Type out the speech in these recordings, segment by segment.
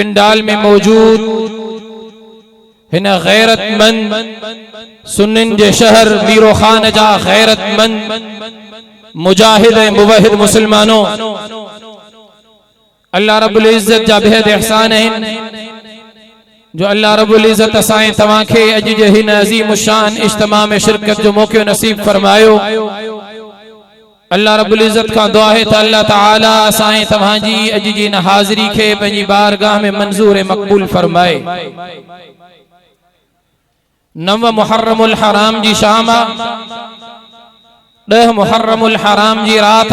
पिंडाल में मौजूद हिन गैरतमंद सुन्निन जे शहर मीरो खान जा गैरतमंद मुजाहिद मुवहिद मुसलमानों, अल्लाह रब्बुल इज्जत जा बेहद एहसान है जो अल्लाह रब्बुल इज्जत असां तवां खे अज जे हिन अजीम शान इज्तिमा में शिरकत जो मौक़ो नसीब फरमायो। अल्लाह रब्बुल इज्जत का दुआ है त अल्लाह ताला असां तवां जी अज जी इन हाज़िरी खे पंहिंजी बारगाह में मंजूर मक़बूल फरमाए। 9 मुहर्रमुल हराम जी शाम, 10 मुहर्रमुल हराम जी रात,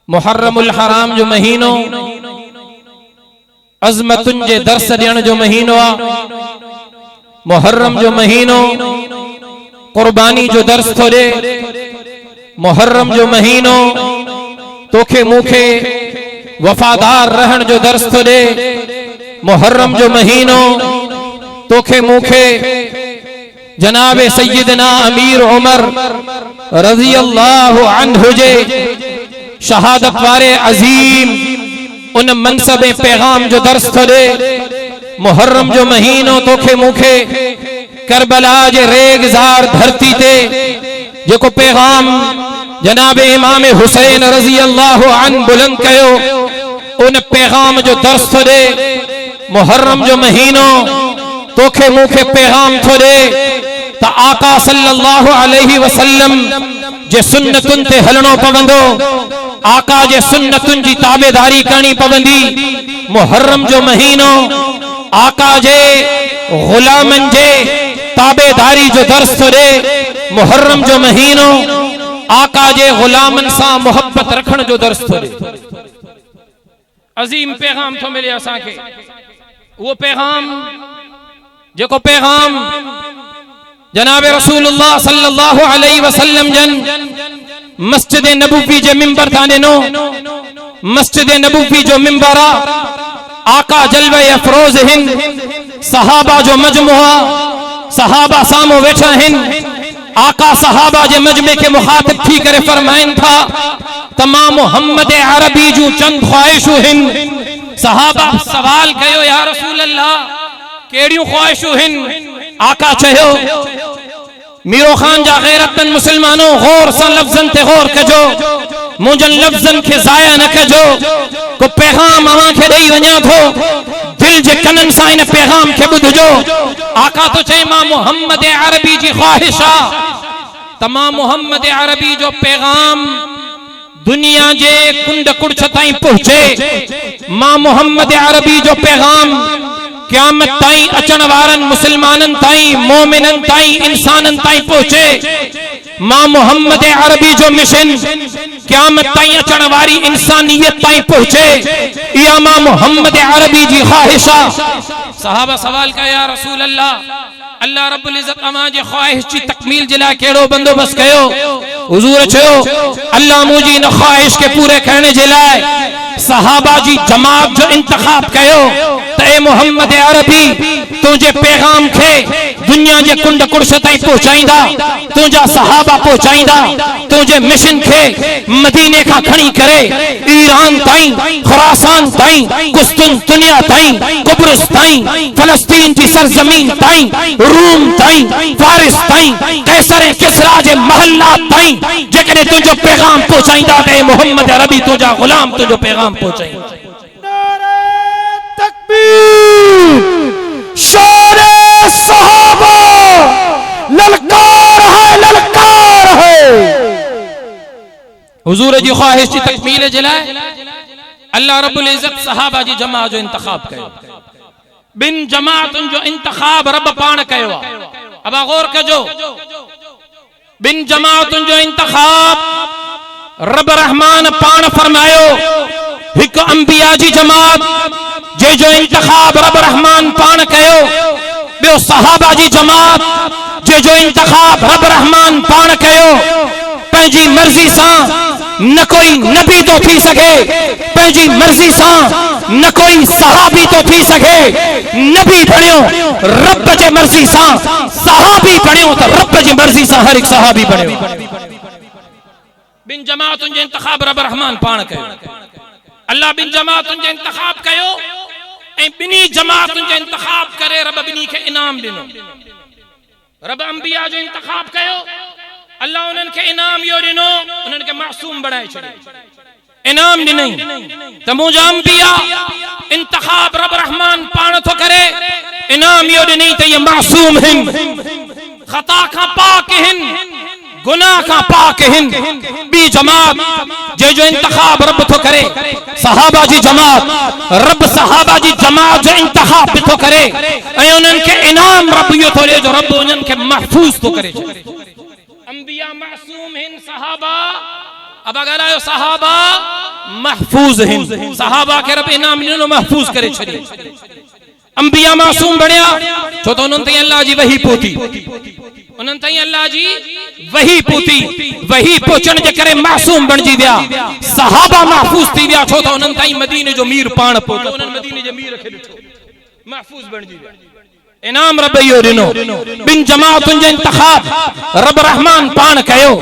मुहर्रमुल हराम जो महीनो अज़मतुन जे दर्स ॾियण जो महीनो आ। मुहर्रम जो महीनो कुर्बानी जो दर्स थो ॾे। मुहर्रम जो महीनो तोखे मूंखे वफादार रहण जो दर्स थो ॾे। मुहर्रम जो महीनो तोखे मूंखे जनाब सैयदना अमीर उमर रज़ी अल्लाह अन्हु जे शहादत वारे अजीम उन मनसब पैगाम जो दर्स थो ॾे। मुहर्रम जो महीनो तोखे मूंखे करबला जे रेगज़ार धरती ते जेको पैगाम जनाब इमाम हुसैन रज़ी अल्लाह अन्हु बुलंद कयो, उन पैगाम जो दर्स थो ॾे। मुहर्रम जो महीनो तोखे मूंखे पैगाम थो ॾे त आका सल्लल्लाहु अलैहि वसल्लम जे सुन्नतुन ते हलणो पवंदो, आका जे सुन्नतुन जी ताबेदारी करनी पवंदी। मुहर्रम जो महीनो आका जे गुलामन जे ताबेदारी जो दर्स थो ॾे। मुहर्रम जो महीनो आका जे गुलामन सां मोहब्बत रखण जो दर्स थो ॾे। अजीम पैगाम थो मिले असां खे। वो पैगाम जेको पैगाम जनाब रसूलुल्लाह सल्लल्लाहु अलैहि वसल्लम जन मस्जिद नबवी जे मिंबर था ॾिनो। मस्जिद नबवी जो मिंबर आका जलवे अफरोज हिन, सहाबा जो मजमुआ, सहाबा सामो वेठा हिन। आका सहाबा जे मजमे के मुखातिब थी करे फरमाइन था तमाम मोहम्मद अरबी जो चंद ख्वाहिशूं हिन। सहाबा सवाल कयो या रसूल अल्लाह केड़ियूं ख्वाहिशूं हिन? आका चयो मीरो खान जा गैरतन मुसलमानों गौर सा लफ्जन ते गौर कजो, मुंजन लफ्जन के जाया न कजो। को पैगाम अवां के दई वञा थो, दिल जे कनन सा इन पैगाम के बुधजो। आका तो चए मां मोहम्मद अरबी जी ख्वाहिशा, तमाम मोहम्मद अरबी जो पैगाम दुनिया जे कुंड कुड़छ ताईं पहुंचे। मां मोहम्मद अरबी जो पैगाम क़यामत ताईं अचण वारन मुसलमानन ताईं, मोमिनन ताईं, इंसानन ताईं पहुंचे। मां मोहम्मद अरबी जो मिशन क़यामत ताईं अचण वारी इंसानियत ताईं पहुंचे। इया मां मोहम्मद अरबी जी ख्वाहिशा। सहाबा सवाल कया या रसूल अल्लाह, अल्लाह रब्बुल इज्जत अमा जे ख्वाहिश जी तकमील जे लाइ केड़ो बंदोबस्त कयो? हुजूर चयो अल्लाह मुजी इन ख्वाहिश के पूरे करने जे लाइ सहाबा जी जमात जो इंतखाब कयो। त ए मोहम्मद अरबी तुझे पैगाम खे दुनिया जे कुंड कुड़श ताईं पहुंचाईंदा, तुझा सहाबा पहुंचाईंदा। तुझे मिशन खे मदीने का खणी करे ईरान ताईं, खुरासान ताईं, कुस्तुनतुनिया ताईं, कुब्रुस ताईं, फलस्तीन की सरजमीन ताईं, रूम ताईं, फारिस ताईं, कैसर किसरा जे महल्ला ताईं जेकॾहिं तुझो पैगाम पहुंचाईंदा त ए मोहम्मद अरबी तुझा गुलाम तुझो पैगाम पहुंचाईंदा। शारे सहाबा ललकार है, ललकार है। हुजूर जी ख्वाहिश जी तकमील जे लाइ अल्लाह रब्बुल इज्जत सहाबा जी जमा जो इंतखाब कयो। बिन जमातुन जो इंतखाब रब पाण कयो। अब गौर कजो, बिन जमातुन जो इंतखाब रब रहमान पाण फरमायो। हिक अंबिया जी जमात जे जो इंतखाब रब रहमान पाण कयो। बियो सहाबा जी जमात जे जो इंतखाब रब रहमान पाण कयो। पंहिंजी मर्जी सां न कोई नबी तो थी सके, पंहिंजी मर्जी सां न कोई सहाबी तो थी सके। नबी बणियो रब जे मर्जी सां, सहाबी बणियो त रब जी मर्जी सां हर एक सहाबी बणियो। बिन जमातुन जे इंतखाब रब रहमान पाण कयो। अल्लाह बिन जमातुन जो इंतखाब कयो ऐं बिनी जमातुन जो इंतखाब करे रब बिनी के इनाम दिनो। रब अंबिया जो इंतखाब कयो अल्लाह उन्हनि के इनाम यो दिनो, उन्हनि के मासूम बनाए छड़े इनाम दिनई। त मुंहिंजा अंबिया इंतखाब रब रहमान पाण थो करे, इनाम यो दिनई त ये मासूम हिन, खता खां पाक हिन, गुनाह का पाक हिन। बी जमात जे जो इंतखाब रब तो करे, सहाबा जी जमात रब सहाबा जी जमात जो इंतखाब तो करे ऐं उन्हनि के इनाम रब यो तो ले जो रब उन्हनि के महफूज तो करे। अंबिया मासूम हिन, सहाबा अब अगर आयो सहाबा महफूज हिन, सहाबा के रब इनाम ॾिनो महफूज करे छॾी। अंबिया मासूम बणिया छो तो उन्हनि ताईं अल्लाह जी वही पहुती, उन्हनि ताईं अल्लाह जी वही पहुती, वही पहुचण जे करे मासूम बणजी विया। सहाबा महफूज थी विया छो तो उन्हनि ताईं मदीने जो मीर पाण पहुतो, उन्हनि मदीने जे मीर खे ॾिठो, महफूज बणजी विया। इनाम रब यो ॾिनो। बिन जमातुन जो इंतखाब रब रहमान पाण कयो,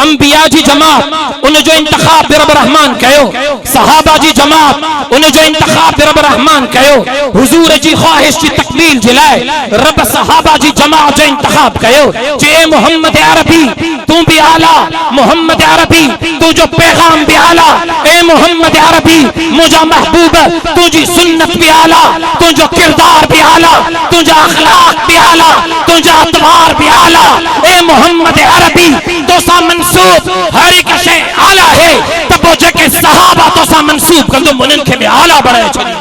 अंबिया जी जमात उन जो इंतखाब रब रहमान कयो, सहाबा जी जमात उन जो इंतखाब रब रहमान कयो, हुजूर जी ख्वाहिश जी तकमील जे लाइ रब सहाबा जी जमात जो इंतखाब कयो। जे मोहम्मद अरबी तू भी आला, मोहम्मद अरबी तू जो पैगाम भी आला, ए मोहम्मद अरबी मुझा महबूब तुझी सुन्नत भी आला, तू जो किरदार भी आला, तुझा अखलाक भी आला, तुझा अतवार भी आला। ए मोहम्मद अरबी तो सा मंसूब हर एक शे आला है, तब वो जेके सहाबा तो सा मंसूब कर दो मुनन के भी आला बढ़ाए छड़ी।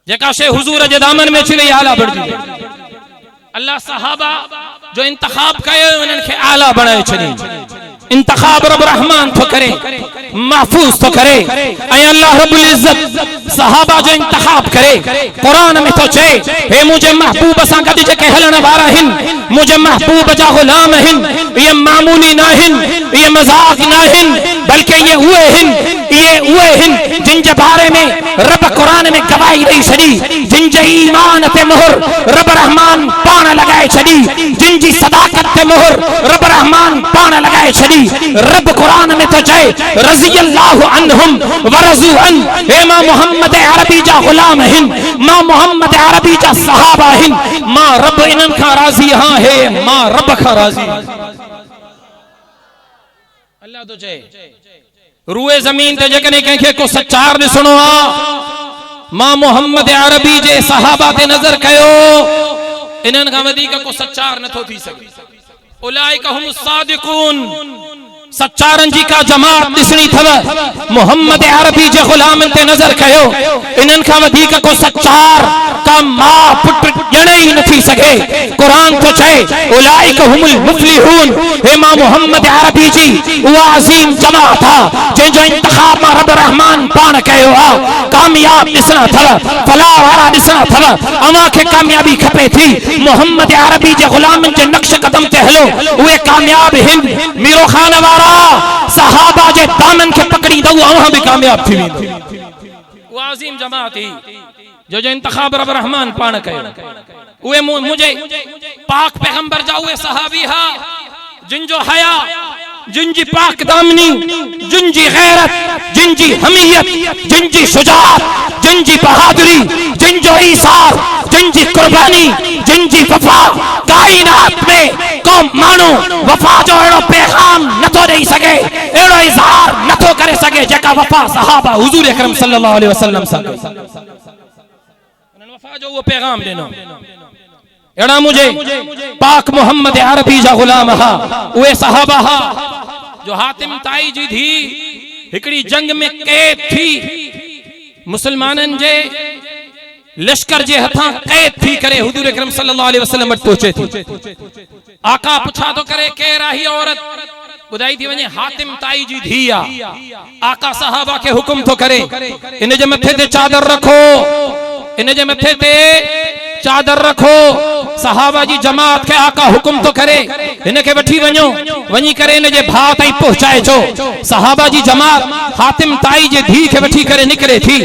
जेका शे हुजूर जे दामन में छिले आला बढ़ दी। अल्लाह सहाबा जो इंतखाब कयो उन्हनि खे आला बढ़ाए छड़ी। इंतखाब रब रहमान तो करे, महफूज तो करे। ऐं अल्लाह रब्बुल इज्जत सहाबा जो इंतखाब करे, कुरान में तो चे हे मुझे महबूब सां गॾु जेके हलण वारा हिन, मुझे महबूब जा गुलाम हिन, ये मामूली ना हिन, ये मजाक ना हिन, बल्कि ये उहे हिन, ये उहे हिन जिन जे बारे में रब कुरान में गवाही ॾेई छॾी, जिन जे ईमान ते मोहर रब रहमान पाण लॻाए छॾी, जिन जी सदाकत ते मोहर रब रहमान पाण लॻाए छॾी। रब कुरान में तो चाहे रज़ी अल्लाहु अन्हुम व रज़ू अन, हे मां मोहम्मद अरबी जा गुलाम हिन, मां मोहम्मद अरबी जा सहाबा हिन, मां रब इन्हनि खां राज़ी हां है, मां रब खां राज़ी। अल्लाह तो चाहे रूए जमीन ते जेकॾहिं कंहिंखे को सचार ॾिसणो आ, मां मोहम्मद अरबी जे सहाबा ते नज़र कयो, इन्हनि खां वधीक को सचार नथो थी सघे। उलाइका हुम सादिकून, सच्चारन जी का जमात ॾिसणी थव, मोहम्मद अरबी जे गुलामन ते नज़र कयो, इन्हनि खां वधीक को सच्चार का मां पुट ॼण ई न थी सघे। कुरान तो चए उलाइका हुमुल मुफ्लिहून, हे मां मोहम्मद अरबी जी उहा अज़ीम जमात आ जंहिंजो इंतखाब मां रब रहमान पाण कयो आ। कामयाब ॾिसणा थव, फलाह वारा ॾिसणा थव, अव्हां खे कामयाबी खपे थी, मोहम्मद अरबी जे गुलामन जे नक्श कदम ते हलो, उहे कामयाब हिन। मीरो खान वारा सहाबा जे दामन के पकड़ी दो, अव्हां भी कामयाब थी वेंदो। वो अज़ीम जमात ही जो इंतखाब रब रहमान पाण कयो, उहे मुझे पाक पैगंबर जा उहे सहाबी हा जिन जो हया, जिन जी पाक दामनी, जिन जी गैरत, जिन जी हमीयत, जिन जी शुजाअत, जिन जी बहादुरी, जिन जो ईसार, जिन जी कुर्बानी, जिन जी वफा, कायनात में को मानू वफा जो एड़ो पैगाम नथो ॾेई सघे, एड़ो इज़हार नथो करे सघे जेका वफा सहाबा हुजूर अकरम सल्लल्लाहु अलैहि वसल्लम सां उन्हनि वफा जो वो पैगाम ॾिनो। एड़ा मुझे पाक मोहम्मद अरबी जा गुलाम हा, उहे सहाबा हा जो हातिम ताई जी धी हिकड़ी जंग में कैद थी, मुसलमानन जे लश्कर जे हथा कैद थी करे हुजूर अकरम सल्लल्लाहु अलैहि वसल्लम वटि पहुचे थी। आका पुछा तो करे केर आहे औरत, ॿुधाई थी वञे हातिम ताई जी धी आ। आका सहाबा के हुकुम तो करे इन जे मथे ते चादर रखो, इन जे मथे ते चादर रखो। सहाबा जी जमात के आका हुक्म तो करे इनके वठी वञो वञी करे इन जे भाउ ताईं पहुचाए छो। सहाबा जी जमात हातिम ताई जे धी के वठी करे निकरे थी।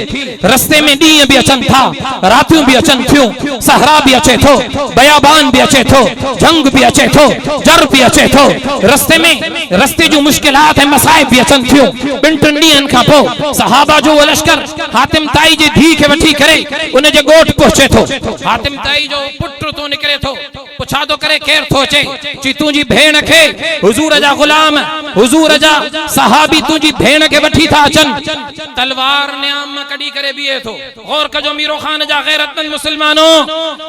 रस्ते में ॾींहं भी अचन था, रातियूं भी अचन थियूं, सहरा भी अचे थो, बयाबान भी अचे थो, जंग भी अचे थो, जर भी अचे थो। रस्ते में रस्ते जो मुश्किलात ऐं मसाइब भी अचन थियूं। ॿिनि टिनि ॾींहंनि खां पोइ सहाबा जो लश्कर हातिम ताई जे धी के वठी करे उन जे ॻोठ पहुचे थो। हातिम ताई जो पुट तो निकरे थो, पुछा तो करे केर थो अचे? ची तुंहिंजी भेण खे हुजूर जा गुलाम, हुजूर जा सहाबी तुंहिंजी भेण के वठी था अचनि। तलवार न्याम कड़ी करे बीहे थो। गौर कजो मीरो खान जा गैरतमंद मुसलमानो,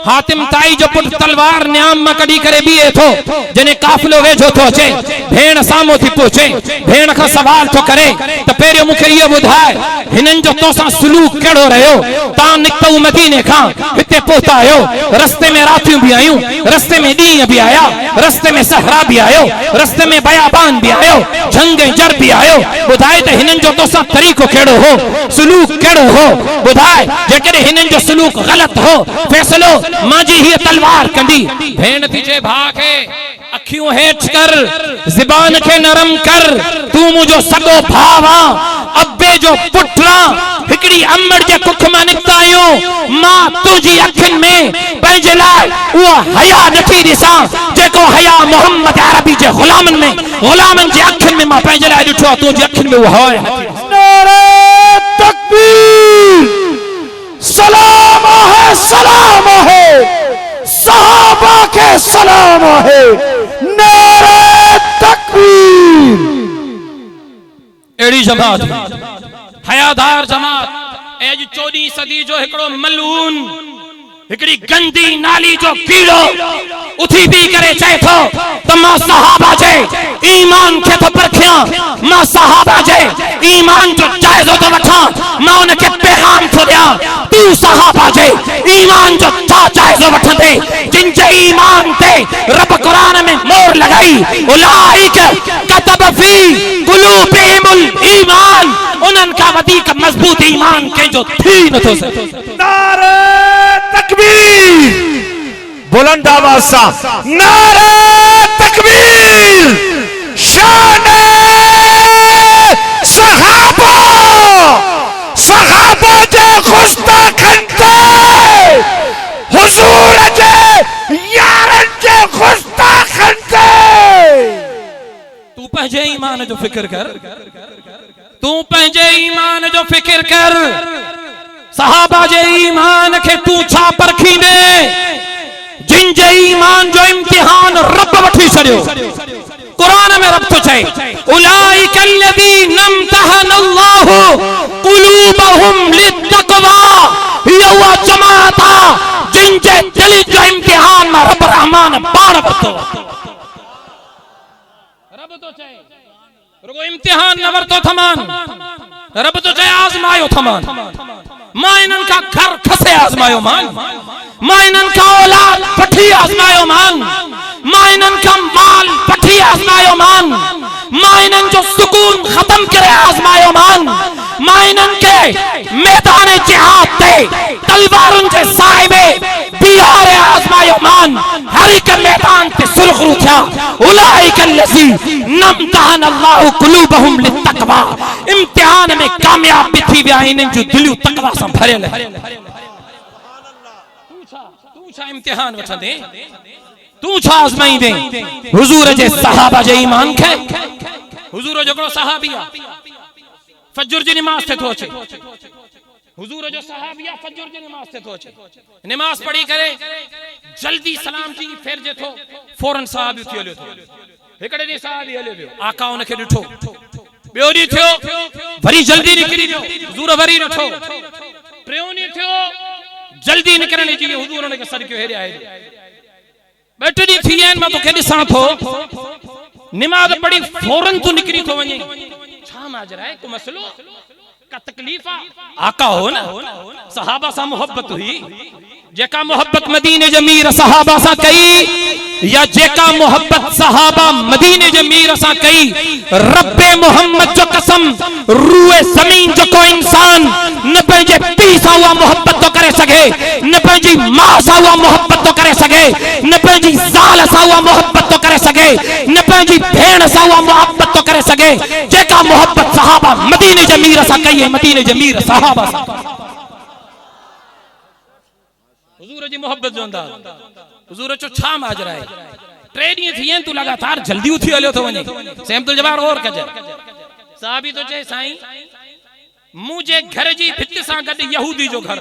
हातिम ताई जो पुट तलवार न्याम कड़ी करे बीहे थो। जने काफिलो वेझो थो अचे, भेण सामो थी पहुचे, भेण खां सवाल तो करे त पहिरियों मूंखे इहो ॿुधाए हिननि जो तोसां सलूक कहिड़ो रहियो? तव्हां निकतऊ मदीने खां हिते पहुता आहियो, रस्ते में रातियूं भी आयूं, रस्ते में ॾींहं भी आया, रस्ते में सहरा भी आयो, रस्ते में बयाबान भी आयो, जंग जर भी आयो। ॿुधाए त हिननि जो तोसां तरीक़ो कहिड़ो हो, सलूक कहिड़ो हो? ॿुधाए जेकॾहिं हिननि जो सलूक ग़लत हो, फैसलो मांजी हीअ तलवार कंदी। भेण थी चए भाउ खे अखियूं हेठ कर, ज़बान के नरम कर, तू मुझो सगो भाव आ, अब्बे जो पुटरा, हिकड़ी अम्मड़ जे कुख मां निकता आहियूं। मां तुझी अखियुनि में पंहिंजे लाइ उहो हया नथी ॾिसां जेको हया मोहम्मद अरबी जे गुलामनि में, गुलामनि जे अखियुनि में मां पंहिंजे लाइ ॾिठो आहे। तुंहिंजी अखियुनि में उहो हया। नारे तकबीर, सलाम है, सलाम है, सहाबा के सलाम है। नारे तकबीर। एड़ी जमात, हयादार जमात, अज 14वीं सदी जो हिकड़ो मलून, हिकड़ी गंदी नाली जो कीड़ो उथी भी करे चए थो त मां सहाबा जे ईमान खे तो परखिया, मां सहाबा जे ईमान जो जायज़ो तो वठां, मां उनके पैगाम तो दिया। तू सहाबा जे ईमान जो छा जायज़ो वठंदे? जिन जे ईमान ते रब कुरान में मोहर लगाई, उलाइक कतब फी कुलूबिहिमुल ईमान, उन्हनि का वधीक मजबूत ईमान के जो थी न थो सके। नारे तकबीर, बुलंद आवाज सा नारे तकबीर। शाने सहाबा, सहाबा जे गुस्ताखन ते, हुजूर जे यारन जे गुस्ताखन ते। तू पंहिंजे ईमान जो फिक्र कर, तू पंहिंजे ईमान जो फिक्र कर। सहाबा जे ईमान के तू छा परखींदे? जिन जे ईमान जो इम्तिहान रब वठी छड़ियो। कुरान में रब तो चए उलाइक अल्लज़ीना इम्तहनल्लाहु कुलूबहुम लित्तक़वा, हिय उहा जमात आ जिन जे दिल जो इम्तिहान में रब रहमान पाण वरतो। रब तो चए रुगो इम्तिहान न वरतो थमान, रब तो चए आजमायो थमान। मां इन्हनि का घर खसे आजमायो मान, मां इन्हनि का औलाद पठी आजमायो मान, मां इन्हनि का माल पठी आजमायो मान, मां इन्हनि जो सुकून खत्म करे आजमायो मान, मां इन्हनि के मैदान जिहाद ते तलवारुनि जे साए में बिहारे आजमायो मान। हर एक मैदान ते सुरखरू थिया। उलाइक अल्लज़ीना इम्तहनल्लाहु कुलूबहुम लित्तक़वा, इम्तिहान में कामयाब भी थी विया, इन्हनि जो दिलियूं तक़वा सां भरियल है। तू छा इम्तिहान वठंदे? तू छा आजमाईंदे? हुजूर जे सहाबा जे ईमान खे। हुजूर जो हिकिड़ो सहाबी आहे, फजर जी नमाज ते थो अचे। हुजूर जो सहाबी आहे, फजर जी नमाज ते थो अचे। नमाज पढ़ी करे जल्दी सलाम जी फेरजे थो, फौरन सहाबी थी हलियो थो। हिकड़े ॾींहुं सहाबी हलियो वियो, आका उनखे ॾिठो। ॿियो ॾींहुं थियो, वरी जल्दी निकिरी वियो, हुजूर वरी ॾिठो। टियों ॾींहुं थियो, जल्दी निकिरण जी हुजूर उनखे सॾकियो हेॾे आहे। ॿ टे ॾींहं थी विया आहिनि, मां तोखे ॾिसां थो, नमाज पढ़ी फौरन तू निकिरी थो वञे। छा माजरा आहे? को मसलो का तकलीफ आ? आका हो ना, सहाबा सां मोहब्बत हुई। जेका मोहब्बत मदीने जे मीर सहाबा सां कई, या जेका मोहब्बत सहाबा मदीने जे मीर सां कई, रब्बे मोहम्मद जो कसम, रूए जमीन जो कोई इंसान न पंहिंजे पीउ सां उहा मोहब्बत तो करे सके, न पंहिंजी मां सां उहा मोहब्बत तो करे सके, न पंहिंजी ज़ाल सां उहा मोहब्बत तो करे सके, न पंहिंजी भेण सां उहा मोहब्बत तो करे सके जेका मोहब्बत सहाबा मदीने जे मीर सां कई है, मदीने जे मीर सहाबा सां। हुजूर जी मोहब्बत जो अंदाज़, हुजूर चो छा माजरा है, 3 ॾींहं थी आहिनि तूं लगातार जल्दी उथी हलियो थो वञे, से अब्दुल जब्बार और कजे साहबी तो चए साईं मुझे घर जी भित सां गॾु यहूदी जो घर,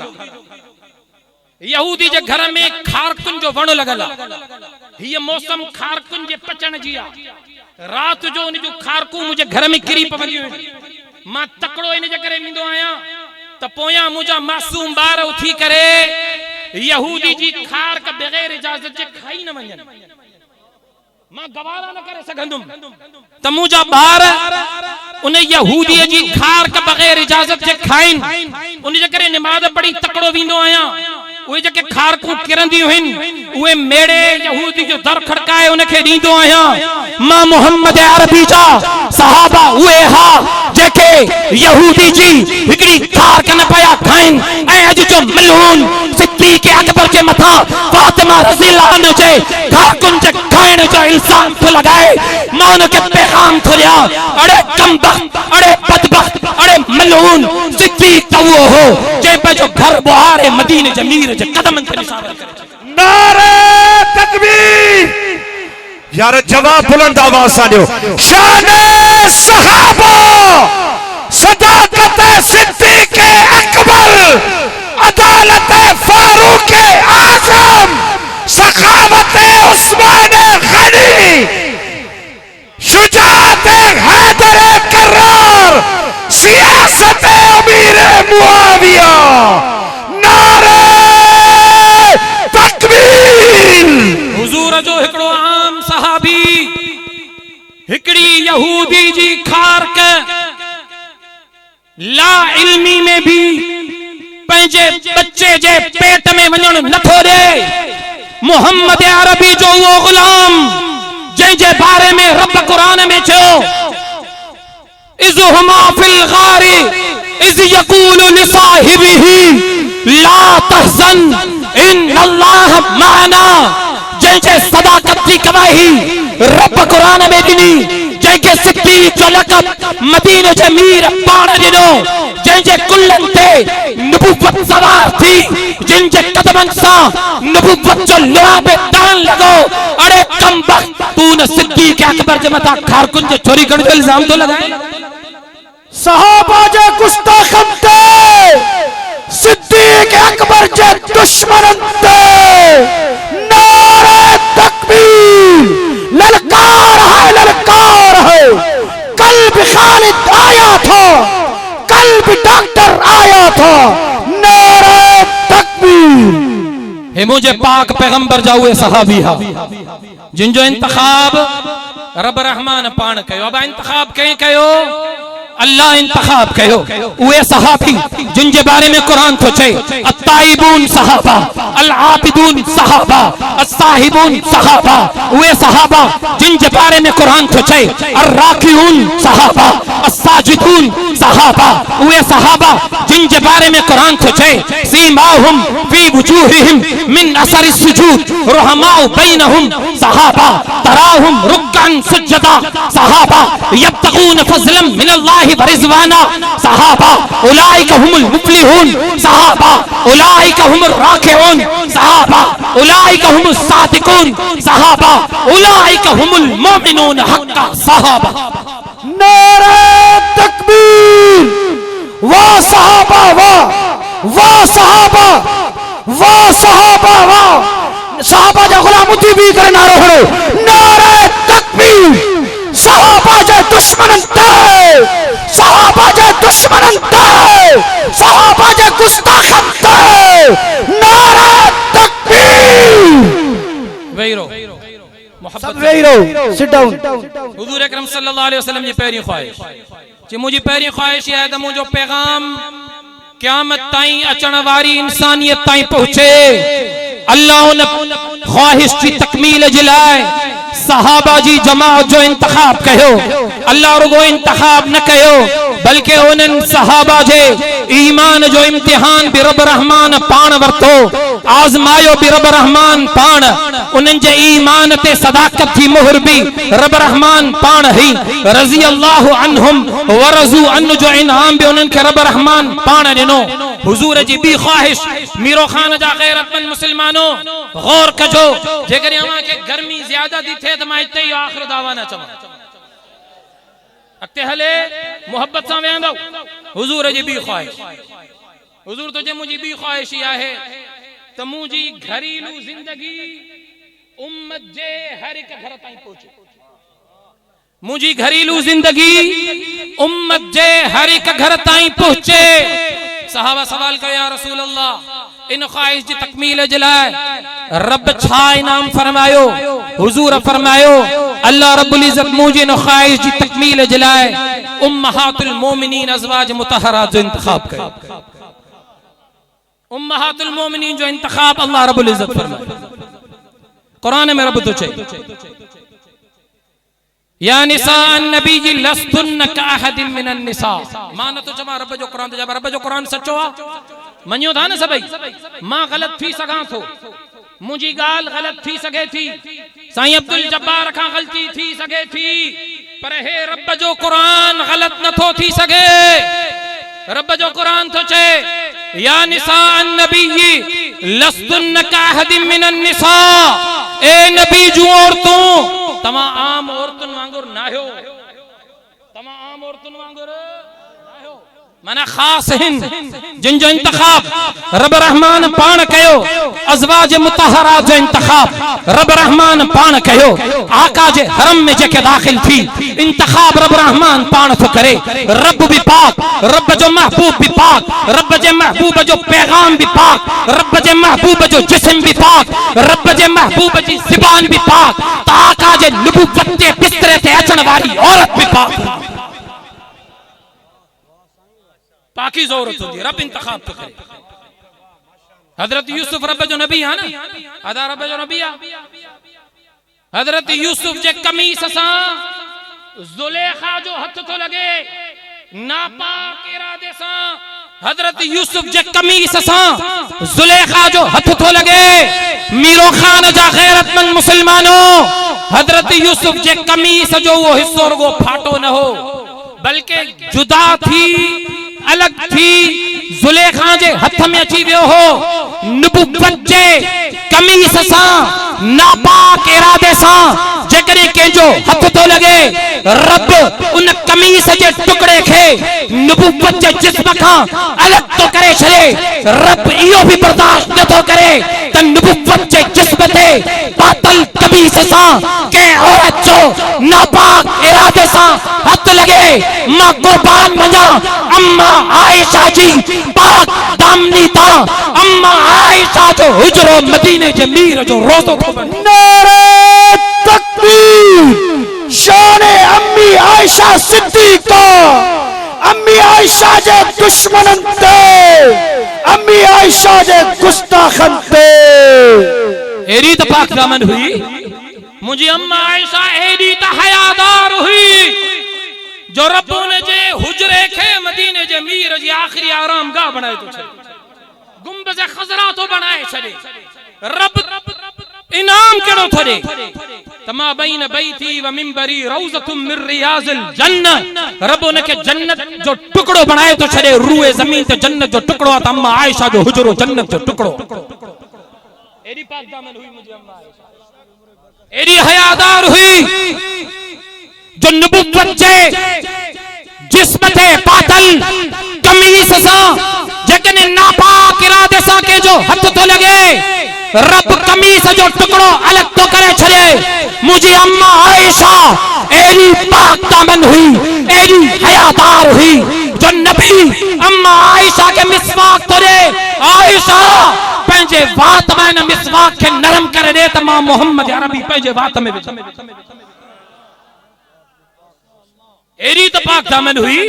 यहूदी जे घर में खारकुन जो वण लॻल आहे, हीअ मौसम खारकुन जे पचण जी आहे, रात जो उन जो खारकू मुझे घर में किरी पवंदियूं आहिनि, मां तकड़ो इन जे करे वेंदो आहियां त पोयां मुंहिंजा मासूम ॿार उथी करे यहूदी जी खारक बग़ैर इजाज़त जे खाई न वञनि, मां गवारा न करे सघंदुमि त मुंहिंजा ॿार उन यहूदीअ जी खारक बग़ैर इजाज़त जे खाइनि, उन जे करे निमाज़ पढ़ी तकड़ो वेंदो आहियां, उहे जेके खारकूं किरंदियूं आहिनि उहे मेड़े यहूदी जो दर खड़काए उनखे ॾींदो आहियां। मां मोहम्मद अरबी जा सहाबा उहे हा जेके यहूदी जी हिकिड़ी खारक न पिया खाइनि ऐं अॼु जो मलून सिद्दीक़ अकबर जे मथां फातिमा रज़ियल्लाहु अन्हा जे खारकुनि जे खाइण जो इल्ज़ाम थो लॻाए, मां उनखे पैगाम थो ॾियां, अड़े कमबख्त, अड़े बदबख्त, अड़े मलून सिद्दीक़ त उहो हो जंहिं पंहिंजो घर ॿुहारे मदीने जे मीर जे कदमनि ते निशावर करे। नारे तकबीर, यार जवाब बुलंद आवाज सां ॾियो, शान सहाबा, सदाकत सिद्दीक़ अकबर, अदालत फारूक आजम, सखावत उस्मान गनी, शुजाअत हैदर कर्रार, सियासत अमीर मुआविया। नारे तकबीर। हुजूर जो हिकिड़ो आम सहाबी हिकिड़ी यहूदी जी खारक ला इल्मी में भी पंहिंजे बच्चे जे पेट में वञण नथो ॾे। मोहम्मद अरबी जो वो गुलाम जंहिंजे बारे में रब कुरान में चयो, इज़ हुमा फिल गारी इज़ यक़ूलु लिसाहिबिही ला तहज़न इन्नल्लाह माना, जंहिंजे सदाकत जी गवाही रब कुरान में ॾिनी, जंहिंखे सिद्दीक़ जो लक़ब मदीने जे मीर पाण ॾिनो, जंहिंजे कुल्हनि ते नबूवत सवार थी, जिन जे कदमनि सां नबूवत जो लुआब तान लॻो, अड़े कमबख्त तू न सिद्दीक़ अकबर जे मथां खारकुन जो चोरी करण जो इल्ज़ाम थो लॻाए। सहाबा जे गुस्ताखन ते, सिद्दीक़ अकबर जे दुश्मनन ते नारे तकबीर। ललकार है, कल भी खालिद आया था, कल भी डॉक्टर आया था। नारे तकबीर। हे मुझे पाक पैगंबर जा उहे सहाबी हा जिन जो इंतखाब रब रहमान पाण कयो। अब इंतखाब कंहिं कयो? अल्लाह इंतखाब कयो। उहे सहाबी जिन जे बारे में कुरान थो चए, अत्ताइबून सहाबा, अल आबिदून सहाबा, अस्साहिबून सहाबा, उहे सहाबा जिन जे बारे में कुरान थो चए, अर्राकिऊन सहाबा, अस्साजिदून सहाबा, उहे सहाबा जिन जे बारे में कुरान थो चए, सीमाहुम फी वुजूहिहिम मिन असरि सुजूद रुहमाउ बैनहुम सहाबा, तराहुम रुक्कन सुज्जदा सहाबा, यब्तगून फज़लन मिनल्लाह वरिज़वाना सहाबा, उलाइका हुमुल मुफ्लिहून सहाबा, उलाइका हुमुर राकिऊन सहाबा, उलाइका हुमुस सादिकून सहाबा, उलाइका हुमुल मुमिनून हक्का सहाबा। नारे तकबीर। वाह सहाबा, वाह वाह सहाबा, वाह सहाबा, वाह सहाबा जा गुलाम उथी भी करे नारो हणो। नारे तकबीर। सहाबा जे दुश्मनन ते, सहाबा जे दुश्मनन ते, सहाबा जे गुस्ताखन ते नारे तकबीर। वेरो सब वेरो, सिट डाउन। हुजूर अकरम सल्लल्लाहु अलैहि वसल्लम जी पहिरीं ख्वाहिश जे मुंहिंजी पहिरीं ख्वाहिश आहे त मुंहिंजो पैगाम क़यामत ताईं अचण वारी इंसानियत ताईं पहुचे। अल्लाह उन ख्वाहिश की तकमील जे लाइ सहाबा जी जमात जो इंतखाब कयो, अल्लाह रुगो इंतखाब न कयो बल्कि उन्हनि सहाबा जे ईमान जो इम्तिहान भी रब रहमान पाण वरतो, आज़मायो भी रब रहमान पाण, उन्हनि जे ईमान ते सदाकत जी मोहर भी रब रहमान पाण ही, रज़ी अल्लाहु अन्हुम व रज़ू अन जो इनाम भी उन्हनि के रब रहमान पाण ॾिनो। हुजूर जी बी ख्वाहिश मीरो खान जा गैरतमंद मुसलमानो गौर कजो, जेकर अवां के गर्मी ज्यादा थी थे त मां इते ही आखिर दावा न चवां, अॻिते हले मोहब्बत सां वेंदो। हुजूर जी बी ख्वाहिश, हुजूर तो जे मुंहिंजी बी ख्वाहिश ही आहे त मुंहिंजी घरेलू जिंदगी उम्मत जे हर एक घर ताईं पहुचे, मुंहिंजी घरेलू जिंदगी उम्मत जे हर एक घर ताईं पहुचे। सहाबा सवाल कयो या रसूल अल्लाह इन ख्वाहिश जी तकमील जे लाइ रब छा इनाम फरमायो? हुजूर फरमायो अल्लाह रब्बुल इज्जत मुंहिंजी इन ख्वाहिश जी तकमील जे लाइ उम्महातुल मोमिनीन अज़वाज मुतहरात जो इंतखाब कयो। उम्महातुल मोमिनीन जो इंतखाब अल्लाह रब्बुल इज्जत फरमायो। कुरान में रब तो चए या निसा नबी जी लस्तुन काहदिन मिनन निसा, मां न तो चवा रब जो कुरान तो रब जो कुरान सचो आ, मनियो था न सभई। मां गलत थी सगां थो, मुंहिंजी ॻाल्हि गलत थी सके थी, साईं अब्दुल जब्बार खां गलती थी सके थी, पर हे रब जो कुरान गलत न थो थी सके। रब जो कुरान तो चए या निसा नबी लस्तुन काहदिन मिनन निसा, ए नबी जूं औरतों तमा आम औरतुन वांगुर ना हो, तमा आम औरतुन वांगुर ना हो, माना खास हिन जिन जो इंतखाब रब रहमान पाण कयो, अज़वाज मुतहरा जो इंतखाब रब रहमान पाण कयो। आका जे हरम में जेके दाखिल थी इंतखाब रब रहमान पाण तो करे। रब भी पाक, रब जो महबूब भी पाक, रब जे महबूब जो पैगाम भी पाक, रब जे महबूब जो जिस्म भी पाक, रब जे महबूब जी ज़बान भी पाक, आका जे नबूवत ते बिस्तरे ते अचण वाली औरत भी पाक। पाकी ज़रूरत होती है, रब इंतखाब तो करे। हजरत यूसुफ रब जो नबी है ना, अदा रब जो नबी है। हजरत यूसुफ जे कमीस सां जुलेखा जो हथ तो लगे, नापाक इरादे सां हजरत यूसुफ जे कमीस सां जुलेखा जो हथ तो लगे। मीरो खान जा गैरतमंद मुसलमानों, हजरत यूसुफ जे कमीस जो वो हिस्सो रुगो फाटो न हो बल्कि जुदा थी अलग थी जुलेखा जे हथ में अची वियो हो। नबुवत जे कमीस सां नापाक इरादे सां जेकॾहिं कंहिंजो हथ तो लगे, रब उन कमीस जे टुकड़े खे नबुवत जे जिस्म खां अलग तो करे छॾे। रब इहो भी बर्दाश्त नथो करे त नबुवत जे जिस्म ते पातल कमीस सां कंहिं औरत जो नापाक इरादे सां हथ लगे। मां कुर्बान वञा अम्मा आयशा जी पाक दामनी ता, अम्मा आयशा जो हुजरो मदीने जे मीर जो रोज़ो थो बने। नारे तकबीर, शाने अम्मी आयशा सिद्दीका, अम्मी आयशा जे दुश्मनन ते, अम्मी आयशा जे गुस्ताखन ते एरी त पाक दामन हुई। मुझे अम्मा आयशा एरी त हयादार हुई जो रब ने जे हुजरे खे मदीने जे मीर जी आखिरी आराम गाह बनाए तो छे, गुंबज़ खज़रा तो बनाए छे। रब इनाम केड़ो थोड़े तमा बैन बैती व मिंबरी रौज़तुम मिन रियाज़िल जन्नत, रब ने के जन्नत जो टुकड़ो बनाए तो छे। रूए जमीन ते जन्नत जो टुकड़ो त अम्मा आयशा जो हुजरो जन्नत जो टुकड़ो। एडी पाक दामन हुई मुझे अम्मा आयशा, एडी हयादार हुई जो नबुवत जे जिस्म ते पातल कमीस सां जेकॾहिं नापाक इरादे सां के जो हथ तो लगे, रब कमीस जो टुकड़ो अलग तो करे छड़े। मुझे अम्मा आयशा एडी पाक दामन हुई, एडी हयादार हुई जो नबी अम्मा आयशा के मिसवाक तो दे। आयशा पंहिंजे वात में न मिसवाक के नरम करे दे त मां मोहम्मद अरबी पंहिंजे वात में विझ। एरी तो पाक दामन हुई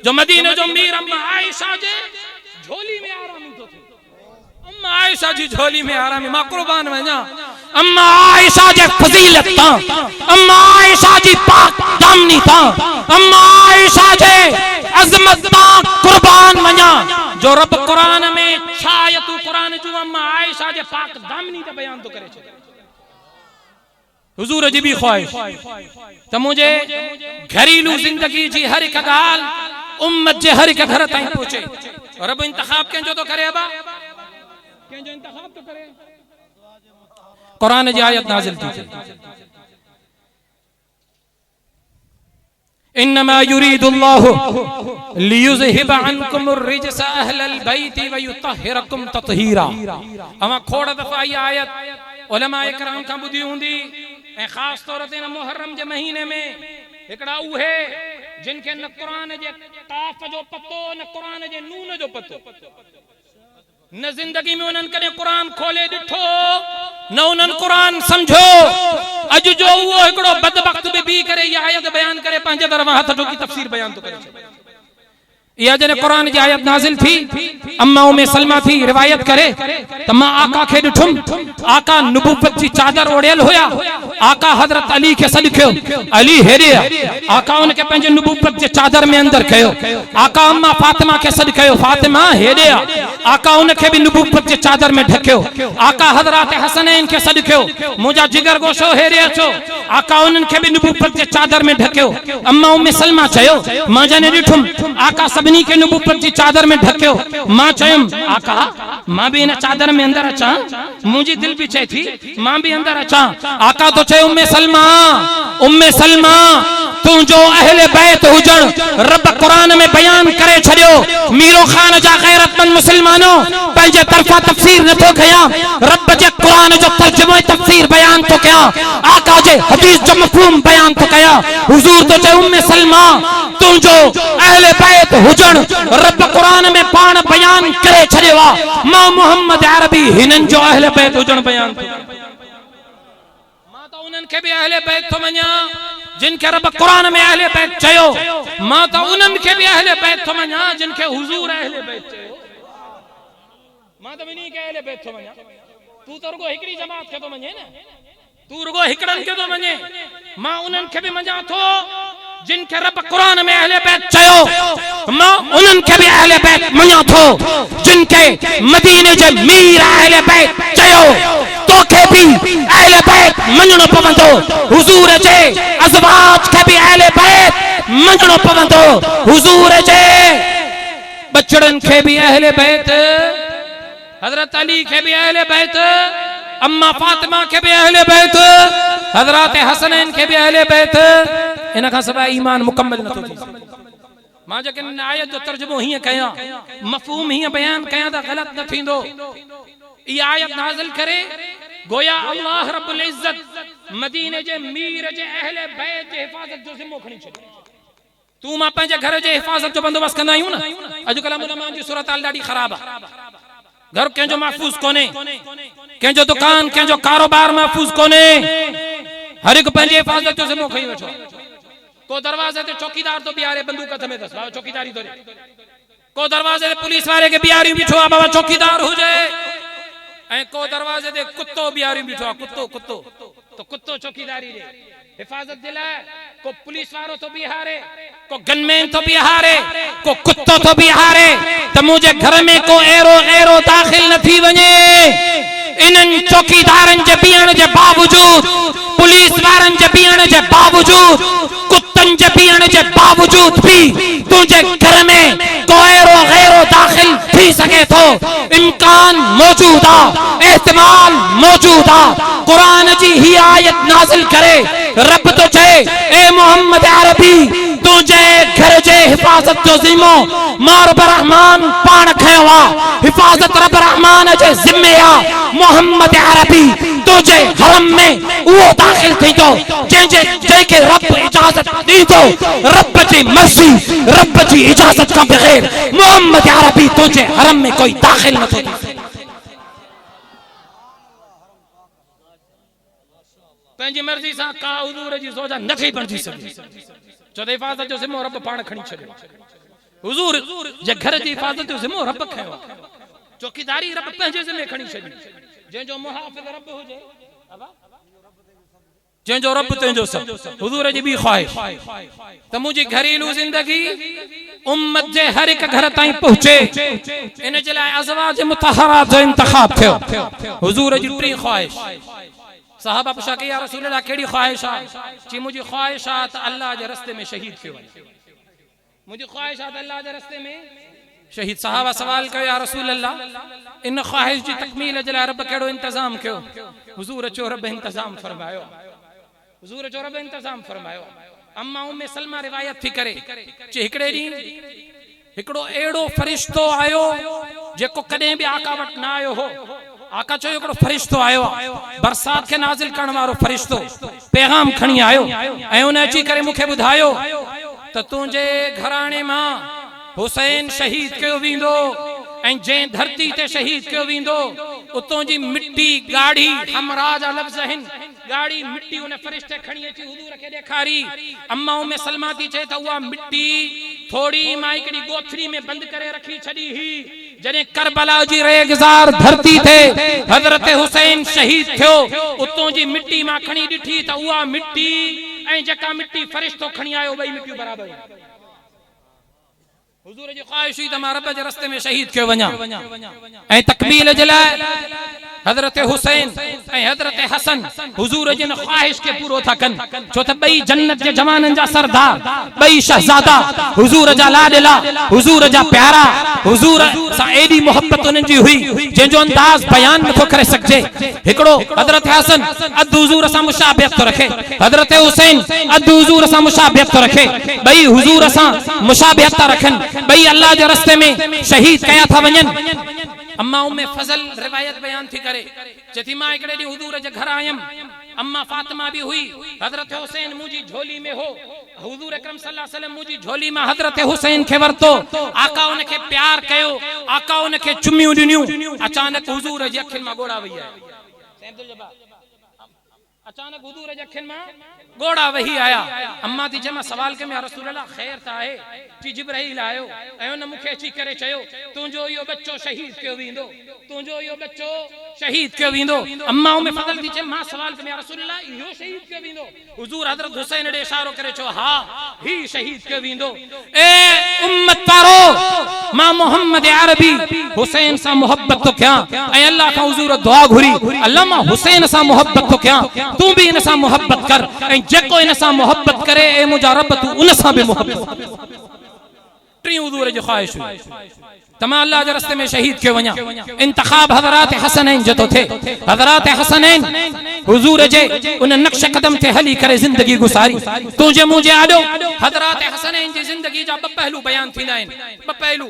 जो मदीने जो मीर अम्मा आयशा जे झोली में आरामी तो थे। अम्मा आयशा जी झोली में आरामी, मां कुर्बान वञा अम्मा आयशा जे फजीलत ता, अम्मा आयशा जी पाक दामनी ता, अम्मा आयशा जे अजमत ता कुर्बान वञा जो रब कुरान में छायतु कुरान जो अम्मा आयशा जे पाक दामनी ते बयान तो करे छे। हुजूर जी भी ख्वाहिश त मुझे घरेलू जिंदगी जी हर एक गाल उम्मत जे हर एक घर ताईं पहुंचे। रब इंतखाब कंहिंजो तो करे अबा, कंहिंजो इंतखाब तो करे। कुरान जी आयत नाज़िल थी, इन्नमा युरीदुल्लाहु लियुज़हिबा अन्कुमुर रिजसा अहलल बैति व युतहिरकुम तत्हीरा। अमा खोड़ दफा ये आयत उलमा इकराम का बुधी हुंदी ऐं खास तौर ते न मुहर्रम जे महीने में हिकड़ा उहे जिनके न कुरान जे काफ जो पतो न कुरान जे नून जो पतो, न जिंदगी में उन्हनि कदे कुरान खोले ॾिठो न उन्हनि कुरान समझो। अज जो वो हिकड़ो बदबख्त भी करे ये आयत बयान करे पंहिंजे तरफ़ हथ ठोकी तफसीर बयान तो करे। या जने कुरान जी आयत नाजिल थी अम्मा उम्मे सलमा थी रिवायत करे त मां आका खे ॾिठुम, आका नबूवत जी चादर ओढ़ियल हुया, आका हजरत अली के सदखियो, अली हेरे आका उनके पंहिंजे नबूवत जे चादर में अंदर कयो, आका अम्मा फातिमा के सदखियो, फातिमा हेरे आका उनके भी नबूवत जे चादर में ढकियो, आका हजरत हसनैन के सदखियो, मुंहिंजा जिगर गोशो हेरे अचो, आका उनके के भी नबूवत जे चादर में ढकियो। अम्मा उम्मे सलमा चयो मां जने ॾिठुम आका सभिनी के नबूवत जी चादर में ढकियो, मां चयुम आका मां भी इन चादर में अंदर अचा, मुंहिंजी दिल भी चए थी मां भी अंदर अचा। आका तो चयो उम्मे सलमा तू जो अहले बैत हुजण रब कुरान में बयान करे छड़ियो। मीरो खान जा गैरतमंद मुसलमानो पंहिंजे तरफा तफसीर नथो कया, रब जे कुरान जो तर्जुमो तफसीर बयान तो कया, आका जे हदीस जो मफहूम बयान तो कया। हुजूर तो चयो उम्मे सलमा तू जो अहले बैत हुजण रब कुरान में पान बयान करे छड़ियो आ, मां मोहम्मद अरबी हिनन जो अहले बैत हुजण बयान तो मां तो उन्हनि के भी अहले बैत तो मञा जिनके रब कुरान में अहले बैत चयो, मां तो उन्हनि के भी अहले बैत तो मञा जिनके हुजूर अहले बैत चयो, मां तो इन्हीं के अहले बैत तो मञा। तू तो रुगो हिकड़ी जमात के तो मञे न, तू रुगो हिकड़न के तो मञे, मां उन्हनि के भी मञा थो जिनके रब कुरान में अहले बैत चयो, मां उन्हनि के भी अहले बैत मञा थो जिनके मदीने जे मीर अहले बैत चयो, तोखे भी अहले बैत मञणो पवंदो, हुजूर जे अज़वाज के भी अहले बैत मञणो पवंदो, हुजूर जे बचड़न के भी अहले बैत, हजरत अली के भी अहले बैत, अम्मा फातिमा के भी अहले बैत, हजरत हसनैन के भी अहले बैत। इन का सवाइ ईमान मुकम्मल न थो थी। मां जकिन आयत जो तर्जुमो हीअं कया, मफ़हूम हीअं बयान कया त ग़लत न थींदो। इहा आयत नाज़िल करे गोया अल्लाह रब्बुल इज्जत मदीने जे मीर जे अहले बैत जे हिफाज़त जो ज़िम्मो खणी छॾियो। तू मां पंहिंजे घर जे हिफाज़त जो बंदोबस्त कंदा आहियूं न। अॼुकल्ह मुसलमान जी सूरत हाल ॾाढी ख़राब आहे, घर कंहिंजो महफूज़ कोन्हे, कंहिंजो दुकान कंहिंजो कारोबार महफूज़ कोन्हे, हर हिकु पंहिंजी हिफाज़त जो ज़िम्मो खणी वेठो। को दरवाजे ते चौकीदार तो बिहारे बंदूक हथ में बाबा चौकीदारी तो, को दरवाजे ते पुलिस वाले के बिहारी बीठो आ बाबा चौकीदार हुजे, ऐं को दरवाजे ते कुत्तो बिहारी बीठो आ, कुत्तो तो कुत्तो चौकीदारी रे हिफाजत जे लाइ, को पुलिस वारो तो बिहारे, को गनमैन तो बिहारे, को कुत्तो तो बिहारे, त मुझे घर में को एरो दाखिल न थी वञे। इन्हनि चौकीदारनि जे बीहण जे बावजूद, पुलिस वारनि जे बीहण जे बावजूद, कुत्तनि जे बीहण जे बावजूद भी तुझे घर में को एरो दाखिल थी सके थो। इम्कान मौजूद आ, एहतमाल मौजूद आ। कुरान जी ही आयत नाज़िल करे रब तो चए ए मोहम्मद अरबी तुझे घर जे हिफाजत जो ज़िम्मो मां रब रहमान पाण खयो आ, हिफाजत रब रहमान जे ज़िम्मे आ। मोहम्मद अरबी तुझे हरम में वो दाखिल थींदो जंहिंखे रब इजाज़त ॾींदो, रब जी मर्ज़ी रब जी इजाज़त खां बग़ैर मोहम्मद अरबी तुझे हरम में कोई दाखिल न थो थी। पंहिंजी मर्ज़ी सां का हुजूर जी सोजा नथी बणजी सघे, छो त हिफ़ाज़त जो ज़िम्मो रब पाण खणी छॾियो। हुजूर जे घर जी हिफ़ाज़त जो ज़िम्मो रब खयो, चौकीदारी रब पंहिंजे ज़िम्मे खणी छॾी। जंहिंजो मुहाफ़िज़ रब हुजे, जंहिंजो रब तुंहिंजो सभु हुजूर जी ॿी ख़्वाहिश त मुंहिंजी घरेलू ज़िंदगी उम्मत जे हर हिक घर ताईं पहुचे इन जे लाइ अज़वाज मुतहरात जो इंतखाब थियो हुजूर जी टी ख़्वाहिश साहबा पुछा कि या रसूल अल्लाह कहिड़ी ख़्वाहिश आहे चई मुंहिंजी ख़्वाहिश आहे त अल्लाह जे रस्ते में शहीद थियो वञे मुंहिंजी ख़्वाहिश आहे त अल्लाह जे रस्ते में शहीद साहबा सवाल कयो या रसूल अल्लाह इन ख़्वाहिश जी तकमील जे लाइ रब कहिड़ो इंतज़ाम कयो हुजूर चयो रब इंतज़ाम फरमायो हुजूर जो रब इंतजाम फरमायो अम्मा उम्मे सलमा रिवायत थी करे चे हिकड़े डी हिकड़ो एड़ो फरिश्तो आयो जेको कदे भी आका वट ना आयो हो आका चयो हिकड़ो फरिश्तो आयो बरसात के नाज़िल करण वारो फरिश्तो पैगाम खणी आयो ऐं उन अची करे मूंखे बुधायो त तुंहिंजे घराणे मां हुसैन शहीद कयो वेंदो ऐं जे धरती ते शहीद कयो वेंदो उतों जी मिट्टी गाड़ी हमरा जा लफ्ज़ आहिनि गाड़ी मिट्टी उन फरिश्ते खणी अची हुजूर के ॾेखारी अम्मा उम्मे सलमा थी चए त उहा मिट्टी थोड़ी मां हिकड़ी गोथरी में बंद करे रखी छड़ी ही जने करबला जी रेगज़ार धरती थे हजरत हुसैन शहीद थियो उतों जी मिट्टी मां खणी ॾिठी त उहा मिट्टी ऐं जेका मिट्टी फरिश्तो खणी आयो ॿई मिट्टियूं बराबर हुजूर जी ख्वाहिश हुई त मां रब जे रस्ते में शहीद कयो वञा ऐं तकमील जे लाइ हजरत हुसैन ऐं हजरत हसन हुजूर जिन ख्वाहिश के पूरो था कन छो त ॿई जन्नत जे जवाननि जा सरदार ॿई शहजादा हुजूर जा लाडला हुजूर जा प्यारा हुजूर सां एडी मोहब्बत उन्हनि जी हुई जंहिंजो अंदाज़ बयान नथो करे सघिजे हिकिड़ो हजरत हसन अद हुजूर सां मुशाबिहत थो रखे हजरत हुसैन अद हुजूर सां मुशाबिहत थो रखे ॿई हुजूर सां मुशाबिहत था रखनि ॿई अल्लाह जे रस्ते में शहीद कया था वञनि अम्मा उम्मे फजल रिवायत बयान थी करे चेती मां हिकड़े ॾींहुं हुजूर जे घर आयम अम्मा फातिमा भी हुई हजरत हुसैन मुंहिंजी झोली में हो हुजूर अकरम सल्लल्लाहु अलैहि वसल्लम मुंहिंजी झोली मां हजरत हुसैन खे वरतो आका उनखे प्यार कयो आका उनखे चुमियूं ॾिनियूं अचानक हुजूर जी अखियुनि मां गोड़ा वही आया अचानक हुजूर जी अखियुनि मां गोड़ा वही आया अम्मा थी जमा सवाल के में रसूल अल्लाह खैर त आहे जी जिब्राइल आयो ऐं उन मूंखे अची करे चयो तुंहिंजो इहो बच्चो शहीद कयो वेंदो तुंहिंजो इहो बच्चो शहीद कयो वेंदो अम्मा में फजल थी चए मां सवाल के में रसूल अल्लाह इहो शहीद कयो वेंदो हुजूर हजरत हुसैन ॾे इशारो करे चयो हा ही शहीद कयो वेंदो ए उम्मत वारो मां मोहम्मद अरबी हुसैन सां मोहब्बत तो कयां ऐं अल्लाह खां हुजूर दुआ घुरी अल्लाह मां हुसैन सां मोहब्बत तो कयां तू भी इन सां मोहब्बत कर ऐं जेको इन सां मोहब्बत करे ए मुंहिंजा रब तू उन सां भी मोहब्बत टी हुजूर जी ख्वाहिश हुई तमा अल्लाह के रस्ते में शहीद के वञा इंतखाब हजरात हसनैन जो तो थे हजरात हसनैन हुजूर जे उन नक्श कदम ते हली करे जिंदगी गुजारी तुझे मुझे आडो हजरात हसनैन जी जिंदगी जा ब पहलू बयान थींदा आहिनि ब पहलू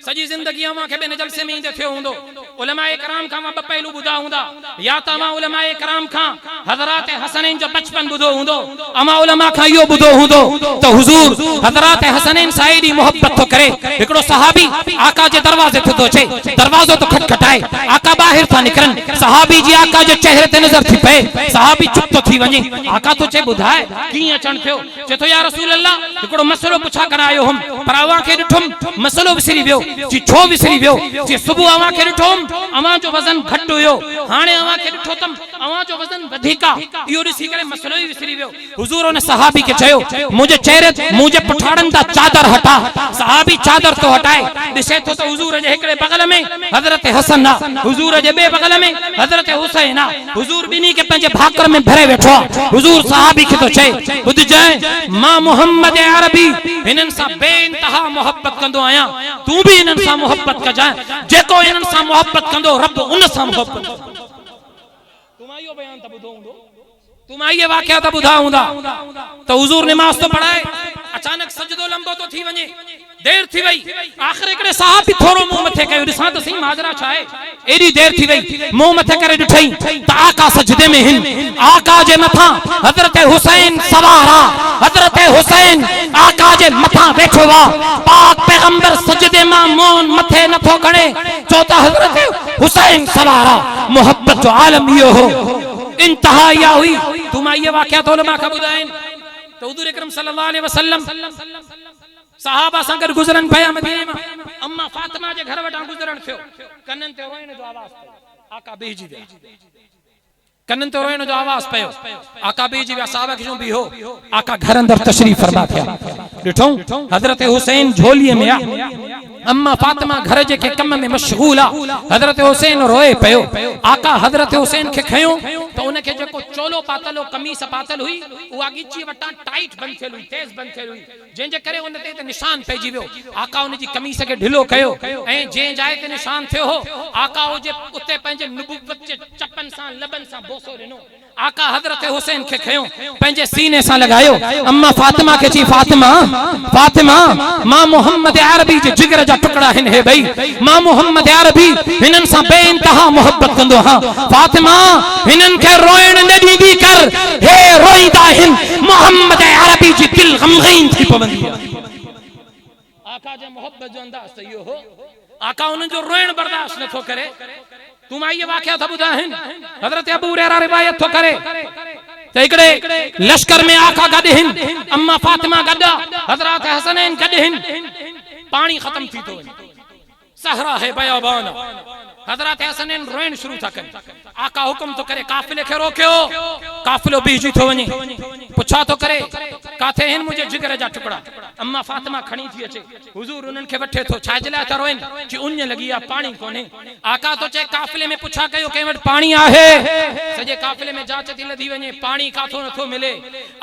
सजी जिंदगी अवां खे बिन जलसे में ईंदे थियो हूंदो उलमाए कराम खां ब पहलू ॿुधा हूंदा या त अवां उलमाए कराम खां हजरात हसनैन जो बचपन ॿुधो हूंदो अवां उलमा खां इहो ॿुधो हूंदो त हुजूर हजरात हसनैन सां एडी मोहब्बत थो करे हिकिड़ो सहाबी आका जे दरवाजे ते तो चे दरवाजो तो खटखटाए आका बाहर था निकरन सहाबी जी आका जे चेहरे ते नजर थी पे सहाबी चुप तो थी वने आका तो चे बुधाए की अचण थियो चे तो या रसूल अल्लाह हिकड़ो मसलो पुछा करायो हम पर अवा के ॾिठुम मसलो विसरी वियो जी छो विसरी वियो जी सुबह अवा के ॾिठुम अवा जो वजन घट हुयो हाणे अवा के ॾिठो तम अवा जो वजन वधीका इहो ॾिसी करे मसलो ही विसरी वियो हुजूर ने सहाबी के चयो मुझे चेहरे मुझे पठाड़न दा चादर हटा सहाबी चादर तो हटाए दिसे तो हुजूर जे हिकड़े बगल में हजरत हसन आ हुजूर जे बे बगल में हजरत हुसैन आ हुजूर बिनी के पंजे भाकर में भरे बैठो हुजूर सहाबी के तो चे बुध जाए मां मोहम्मद अरबी इनन सा बेइंतहा मोहब्बत कंदो आया तू भी इनन सा मोहब्बत क जाए जेको इनन सा मोहब्बत कंदो रब उन सा मोहब्बत तुम आयो बयान त बुधो हूंदो तुम आइए वाकया त बुधा हूंदा तो हुजूर नमाज तो पढ़ाए अचानक सजदो लंबो तो थी वने देर थी वई आखिर एकड़े साहब थोरो मुंह मथे कयो दिसा त सही माजरा छाए एडी देर थी वई मुंह मथे करे ॾिठई त आका सजदे में हिन आका जे मथा हजरत हुसैन सवारा हजरत हुसैन आका जे मथा बैठो वा पाक पैगंबर सजदे मां मुंह मथे नथो खणे चो त हजरत हुसैन सवारा मोहब्बत जो आलम इहो हो इंतहा या हुई तुम ये वाकया तो उलमा का बुधाइन तो हुजूर अकरम सल्लल्लाहु अलैहि वसल्लम सहाबा सां गॾु गुज़रन पिया मदीने में अम्मा फातिमा जे घर वटां गुज़रण थियो कनन ते रोइण जो आवाज़ थियो आका बीहजी विया कनन तो रोइण जो आवाज पयो आका बीजी विया साहब के जो बीहो आका घर अंदर तशरीफ फरमा थिया डिठो हजरत हुसैन झोलीअ में आ अम्मा फातिमा घर जे के कम में मशगूल आ हजरत हुसैन रोए पयो आका हजरत हुसैन के खयो तो उनके जो चोलो पातलो कमीस पातल हुई उहा गिची वटा टाइट बंद थियल हुई तेज बंद थियल हुई जे जे करे उन ते निशान पेजी वियो आका उन जी कमीस के ढिलो कयो ए जे जाए ते निशान थियो हो आका ओ जे उते पंजे नबुवत जे चपन सा लबन सा बोसो रिनो आका हजरत हुसैन के खयो पंजे सीने सा लगायो अम्मा फातिमा के ची फातिमा फातिमा मां मोहम्मद अरबी जे जिगर जा टुकड़ा हिन हे भाई मां मोहम्मद अरबी हिनन सा बेइंतहा मोहब्बत कंदो हां फातिमा हिनन के रोइण न दीदी कर हे रोईदा हिन मोहम्मद अरबी जी दिल गमगीन थी पवंदी आका जे मोहब्बत जो अंदाज सही हो आका उन जो रोइण बर्दाश्त न थो करे तुम आइए वाकया था बुधाहिन हजरत अबू हुरैरा रिवायत तो करे ते इकड़े लश्कर में आका गडहिन अम्मा फातिमा गड्डा हजरत हसनैन गडहिन पानी खत्म थी तो सहरा है बयाबान हजरत हसनैन रोइण शुरू था करे आका हुक्म तो करे काफिले के रोक्यो काफिलो बीजी थो वने पुछा तो करे काथे हिन मुझे जिगर जा टुकड़ा अम्मा फातिमा खणी थी अचे हुजूर उनन के वठे तो छाजला त रोइन कि उन लगी आ पानी कोने आका तो चे काफिले में पुछा कयो के वट पानी आहे सजे काफिले में जांच थी लधी वने पानी काथो न थो मिले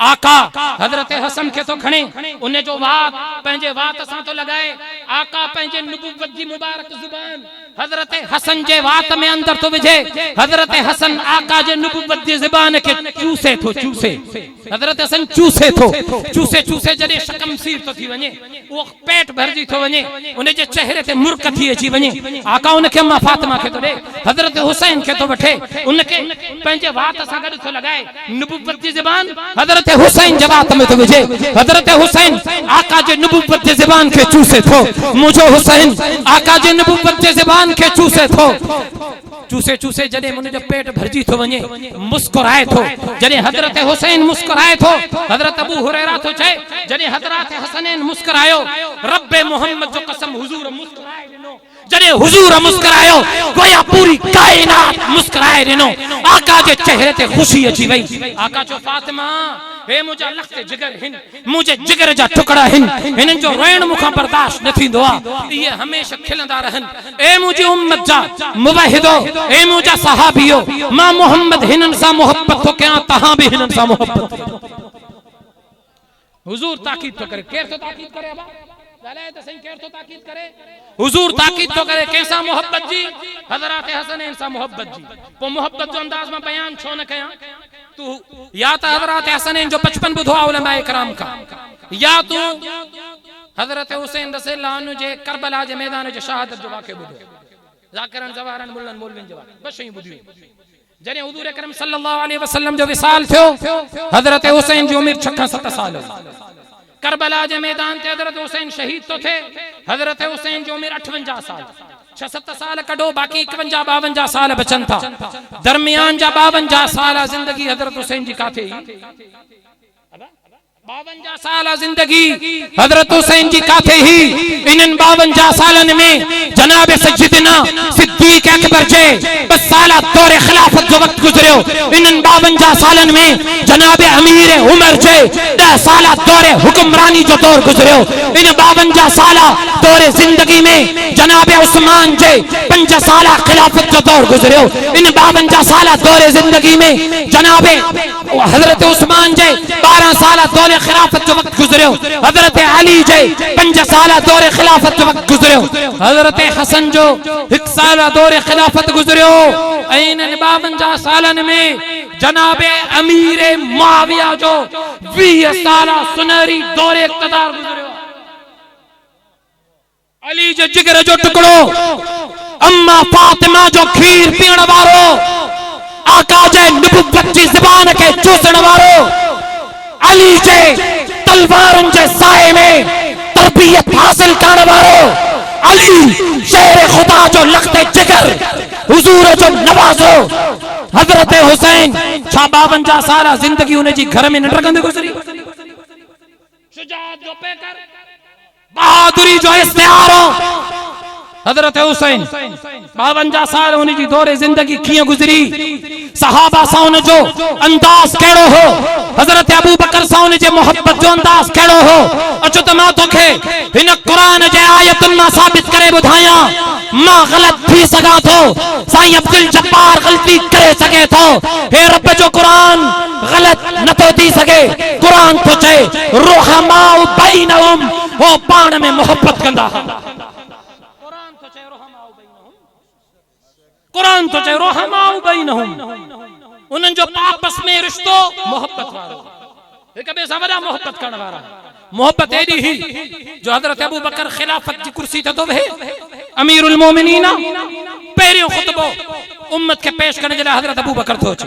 आका हजरत हसन के तो खणे उन जो वात पंजे वात सा तो लगाए आका पंजे नबुवत दी मुबारक जुबान हजरत हसन जे वात में अंदर तो विझे हजरत हसन आका जे नबुवत दी जुबान के चूसे थो चूसे हजरत हसन चूसे थो चूसे चूसे जडे शकम सीर तो थी वने वो पेट भरजी थो वने उन जे चेहरे ते मुर्क थी अची वने आका उन के अम्मा फातिमा के तो दे हजरत हुसैन के तो वठे उन के पंजे वात सा गड तो लगाए नबुवत दी जुबान हजरत हुसैन जे वात में तो विझे हजरत हुसैन आका जे नबुवत दी जुबान के चूसे थो मुझो हुसैन आका जे नबुवत दी जुबान के चूसे थो चूसे चूसे जडे मुन जो पेट भरजी थो वने मुस्कुराए थो जडे हजरत हुसैन मुस्कुराए थो हजरत अबू हुरैरा तो छे जडे हजरत हसनैन मुस्कुरायो रब्बे मोहम्मद जो कसम हुजूर मुस्कुराए दिनो जडे हुजूर मुस्कुरायो गोया पूरी कायनात मुस्कुराए दिनो आका जे चेहरे ते खुशी अची वई आका जो फातिमा हे मुझे लखते जिगर हिन मुझे जिगर जा टुकड़ा हिन हिनन जो रोइण मुखा बर्दाश्त न थींदो आ ये हमेशा खिलंदा रहन ए मुझे उम्मत जा मुवहिदो ए मुझे सहाबियो मां मोहम्मद हिनन सा मोहब्बत तो क्या तहां भी हिनन सा मोहब्बत हुजूर ताकीद तो करे केर तो ताकीद करे बा गले तो सही केर तो ताकीद करे हुजूर ताकीद तो करे कैसा मोहब्बत जी हजरत हसनैन सा मोहब्बत जी पो मोहब्बत जो अंदाज में बयान छो न कया तू या तो हजरत हसनैन जो 55 बुधवा उलमाए कराम का या तू हजरत हुसैन रज़ियल्लाहु अन्हु जे करबला जे मैदान जे शहादत जो वाक़े बुधो जाकिरन जवारन मुल्लन मौलवीन जवाब बस यही बुधियो जने हुजूर अकरम सल्लल्लाहु अलैहि वसल्लम जो विसाल थियो हजरत हुसैन जो उम्र 6-7 साल करबला जे मैदान ते हजरत हुसैन शहीद तो थे हजरत हुसैन जो उम्र 58 साल 6-7 साल कढो बाकी 51-52 साल बचन था दरमियान जा 52 साल जिंदगी हजरत हुसैन जी काथे 52 साल जिंदगी हजरत हुसैन जी काथे ही इनन 52 सालन में जनाब सज्जिदना सिद्दीक अकबर जे 10 साल दौरे खिलाफत जो वक्त गुजरियो इनन 52 सालन में जनाब अमीर उमर जे 10 साल दौरे हुक्मरानी जो दौर गुजरियो इन 52 साल दौरे जिंदगी में जनाब उस्मान जे 5 साल खिलाफत जो दौर गुजरियो इन 52 साल दौरे जिंदगी में जनाब हजरत उस्मान जे 12 साल दौरे खिलाफत जो वक्त गुजरियो हजरत अली जे 5 साल दौरे खिलाफत जो वक्त गुजरियो हजरत हसन जो 1 साल दौरे खिलाफत गुजरियो ऐन 52 सालन में जनाब अमीर मुआविया जो 20 साल सुनहरी दौरे इक़्तिदार गुजरियो अली जे जिगर जो टुकड़ो अम्मा फातिमा जो खीर पीण वारो आका जे नबुवत जी ज़बान के चूसण वारो अली जे तलवारन जे साए में तरबियत हासिल करने वालो अली शेर खुदा जो लखते जिगर हुजूर जो नवाजो हजरत हुसैन 52 साल जिंदगी उन्हें जी घर में न रखंदे गुजरी शुजाअत जो पेकर बहादुरी जो इस्तिहारो हजरत हुसैन 52 साल उन्हें जी दौरे जिंदगी किए गुजरी सहाबा सां उन जो अंदाज़ कहिड़ो हो, हज़रत अबू बकर सां उन जे मोहब्बत जो अंदाज़ कहिड़ो हो। अचो त मां तोखे हिन क़ुरान जे आयतुनि मां साबित करे ॿुधायां, मां ग़लत थी सघां थो, साईं अब्दुल जब्बार ग़लती करे सघे थो, हे रब जो क़ुरान ग़लत नथो थी सघे। क़ुरान तो चए रुहमाउ बैनहुम, वो पाण में मोहब्बत कंदा। कुरान तो चए रुहमाउ बैनहुम, उन्हनि जो आपस में रिश्तो मोहब्बत वारो, हिक ॿिए सां वॾा मोहब्बत करण वारा। मोहब्बत एडी ही जो हज़रत अबू बकर खिलाफत की कुर्सी ते तो वेहे, अमीरुल मोमिनीन पहिरियों खुतबो उम्मत के पेश करने जे लाइ हज़रत अबू बकर थो अचे।